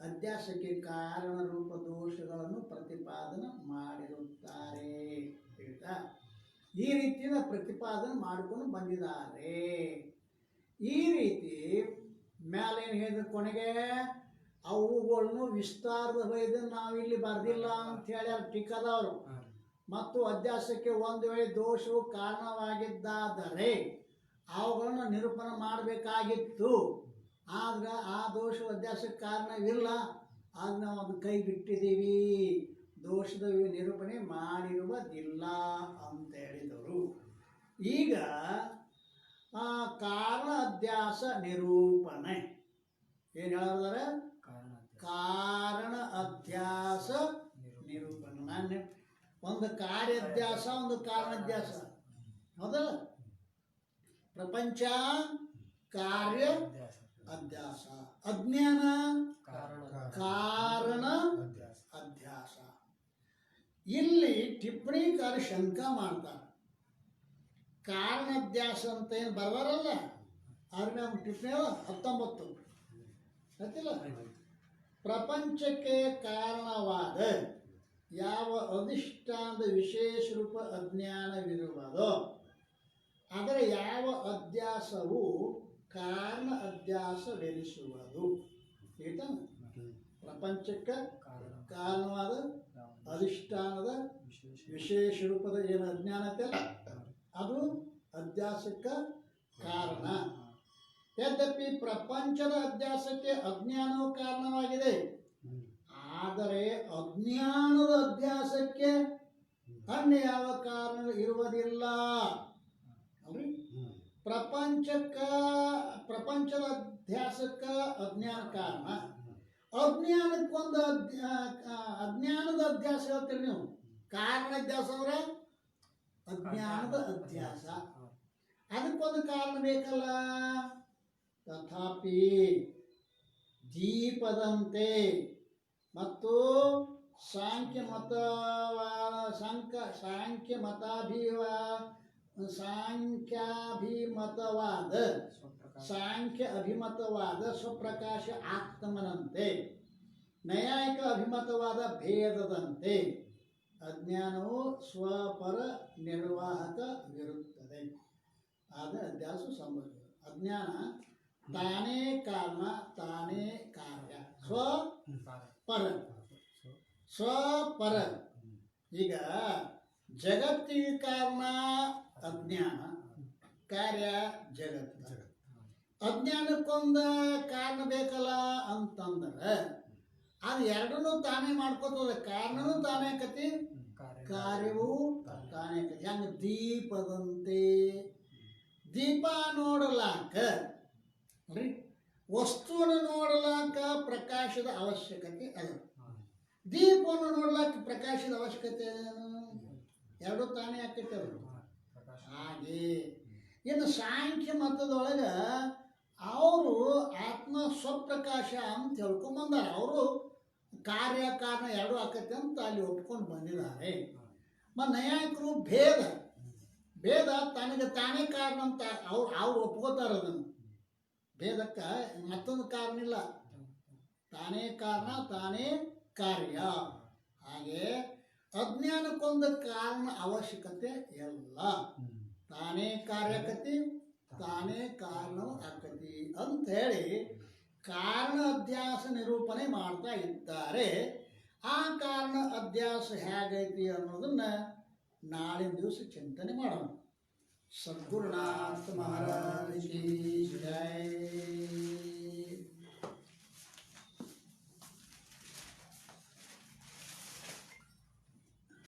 ಅಧ್ಯಾಸಕ್ಕೆ ಕಾರಣ ರೂಪ ದೋಷಗಳನ್ನು ಪ್ರತಿಪಾದನೆ ಮಾಡಿರುತ್ತಾರೆ. ಆಯ್ತಾ? ಈ ರೀತಿಯಿಂದ ಪ್ರತಿಪಾದನೆ ಮಾಡಿಕೊಂಡು ಬಂದಿದ್ದಾರೆ. ಈ ರೀತಿ ಮ್ಯಾಲೇನು ಹೇಳಿದ ಕೊನೆಗೆ ಅವುಗಳನ್ನು ವಿಸ್ತಾರದ ಬೈದು ನಾವಿಲ್ಲಿ ಬರ್ದಿಲ್ಲ ಅಂತ ಹೇಳಿ ಟೀಕಾದವರು. ಮತ್ತು ಅಧ್ಯಾಸಕ್ಕೆ ಒಂದು ವೇಳೆ ದೋಷವು ಕಾರಣವಾಗಿದ್ದಾದರೆ ಅವುಗಳನ್ನು ನಿರೂಪಣೆ ಮಾಡಬೇಕಾಗಿತ್ತು. ಆದ್ರೆ ಆ ದೋಷವು ಅಧ್ಯಾಸಕ್ಕೆ ಕಾರಣವಿಲ್ಲ, ಆಗ ನಾವು ಅದು ಕೈ ಬಿಟ್ಟಿದ್ದೀವಿ, ದೋಷದ ನಿರೂಪಣೆ ಮಾಡಿರುವುದಿಲ್ಲ ಅಂತ ಹೇಳಿದರು. ಈಗ ಕಾರಣ ಅಧ್ಯಾಸ ನಿರೂಪಣೆ ಏನು ಹೇಳಿದಾರೆ? ಕಾರಣ ಅಧ್ಯಾಸ ನಿರೂಪಣೆ. ನಾನು ಒಂದು ಕಾರ್ಯಾಧ್ಯಾಸ, ಒಂದು ಕಾರಣಾಧ್ಯಾಸ, ಹೌದಲ್ಲ? ಪ್ರಪಂಚ ಕಾರ್ಯ ಅಧ್ಯಾಸ, ಅಜ್ಞಾನ ಕಾರಣ ಅಧ್ಯಾಸ. ಇಲ್ಲಿ ಟಿಪ್ಪಣಿಕಾರ ಶಂಕ ಮಾಡ್ತಾರೆ. ಕಾರಣಾಧ್ಯಾಸ ಅಂತ ಏನು ಬರ್ದಾರಲ್ಲ, ಆದ್ರೆ ನಮ್ಮ ಟಿಪ್ಪಣಿ 19 ಗೊತ್ತಿಲ್ಲ. ಪ್ರಪಂಚಕ್ಕೆ ಕಾರಣವಾದ ಯಾವ ಅಧಿಷ್ಠಾನದ ವಿಶೇಷ ರೂಪ ಅಜ್ಞಾನವಿರುವುದೋ ಅದರ ಯಾವ ಅಧ್ಯಾಸವು ಕಾರಣ ಅಧ್ಯಾಸವೆನಿಸುವುದು. ಆಯ್ತಾ? ಪ್ರಪಂಚಕ್ಕೆ ಕಾರಣವಾದ ಅಧಿಷ್ಠಾನದ ವಿಶೇಷ ರೂಪದ ಏನು ಅಜ್ಞಾನತೆ ಅದು ಅಧ್ಯಾಸಕ್ಕೆ ಕಾರಣ. ಯದ್ಯಪಿ ಪ್ರಪಂಚದ ಅಧ್ಯಾಸಕ್ಕೆ ಅಜ್ಞಾನವು ಕಾರಣವಾಗಿದೆ, ಆದರೆ ಅಜ್ಞಾನದ ಅಧ್ಯಾಸಕ್ಕೆ ಅನ್ಯ ಯಾವ ಕಾರಣ ಇರುವುದಿಲ್ಲ. ಅಲ್ರಿ? ಪ್ರಪಂಚದ ಅಧ್ಯಾಸಕ್ಕೆ ಅಜ್ಞಾನ ಕಾರಣ. ಅಜ್ಞಾನಕ್ಕೊಂದು ಅಜ್ಞಾನದ ಅಧ್ಯಾಸ ಹೇಳ್ತೀರಿ ನೀವು. ಕಾರಣ ಅಧ್ಯಾಸ ಅಂದ್ರೆ ಅಜ್ಞಾನದ ಅಧ್ಯಾಸ, ಅದಕ್ಕೊಂದು ಕಾರಣ ಬೇಕಲ್ಲ. ತಥಾಪಿ ದೀಪದಂತೆ ಮತ್ತು ಸಾಂಖ್ಯ ಅಭಿಮತವಾದ ಸ್ವಪ್ರಕಾಶ ಆತ್ಮನಂತೆ, ನೈಯಾಯಿಕ ಅಭಿಮತವಾದ ಭೇದದಂತೆ ಅಜ್ಞಾನವು ಸ್ವಪರ ನಿರ್ವಾಹಕವಿರುತ್ತದೆ. ಆದರೆ ಅಧ್ಯಾಸ ಸಂಭವಿಸುತ್ತದೆ. ಅಜ್ಞಾನ ತಾನೇ ಕಾರಣ, ತಾನೇ ಕಾರ್ಯ, ಸ್ವಪರ. ಈಗ ಜಗತ್ತಿಗೆ ಕಾರಣ ಅಜ್ಞಾನ, ಕಾರ್ಯ ಜಗತ್ತು. ಅಜ್ಞಾನಕ್ಕೊಂದು ಕಾರಣ ಬೇಕಲ್ಲ ಅಂತಂದ್ರೆ ಅದು ಎರಡನ್ನೂ ತಾನೇ ಮಾಡ್ಕೋತದ. ಕಾರಣನೂ ತಾನೇ ಕತಿ, ಕಾರ್ಯವೂ ತಾನೇ ಕತಿ. ಹೆಂಗೆ ದೀಪದಂತೆ, ದೀಪ ನೋಡಲಾಕ ರೀ, ವಸ್ತುವನ್ನು ನೋಡಲಾಕ ಪ್ರಕಾಶದ ಅವಶ್ಯಕತೆ ಅದ. ದೀಪವನ್ನು ನೋಡ್ಲಾಕ ಪ್ರಕಾಶದ ಅವಶ್ಯಕತೆ ಎರಡು ತಾನೇ ಆಕೈತೆ ಅದು. ಹಾಗೆ ಇನ್ನು ಸಾಂಖ್ಯ ಮತದೊಳಗೆ ಅವರು ಆತ್ಮ ಸ್ವಪ್ರಕಾಶ ಅಂತ ಹೇಳ್ಕೊಂಬಂದಾರ. ಅವರು ಕಾರ್ಯ ಕಾರಣ ಎರಡು ಆಕೈತೆ ಅಂತ ಅಲ್ಲಿ ಒಪ್ಕೊಂಡು ಬಂದಿದ್ದಾರೆ. ಮತ್ತು ನೈಯಾಯಿಕರು ಭೇದ ತನಗೆ ತಾನೇ ಕಾರಣ ಅಂತ ಅವ್ರು ಒಪ್ಕೋತಾರೆ. ಅದನ್ನು ಭೇದಕ್ಕೆ ಮತ್ತೊಂದು ಕಾರಣ ಇಲ್ಲ. ತಾನೇ ಕಾರಣ ತಾನೇ ಕಾರ್ಯ. ಹಾಗೆ ಅಜ್ಞಾನಕ್ಕೊಂದು ಕಾರಣ ಅವಶ್ಯಕತೆ ಇಲ್ಲ. ತಾನೇ ಕಾರ್ಯಕತಿ ತಾನೇ ಕಾರಣ ಆಕತಿ ಅಂತ ಹೇಳಿ ಕಾರಣ ಅಧ್ಯಾಸ ನಿರೂಪಣೆ ಮಾಡ್ತಾ ಇದ್ದಾರೆ. ಆ ಕಾರಣ ಅಧ್ಯಾಸ ಹೇಗೈತಿ ಅನ್ನೋದನ್ನ ನಾಳಿನ ದಿವಸ ಚಿಂತನೆ ಮಾಡೋಣ. ಸದ್ಗುರುನಾಥ ಮಹಾರಾಜ್ ಕಿ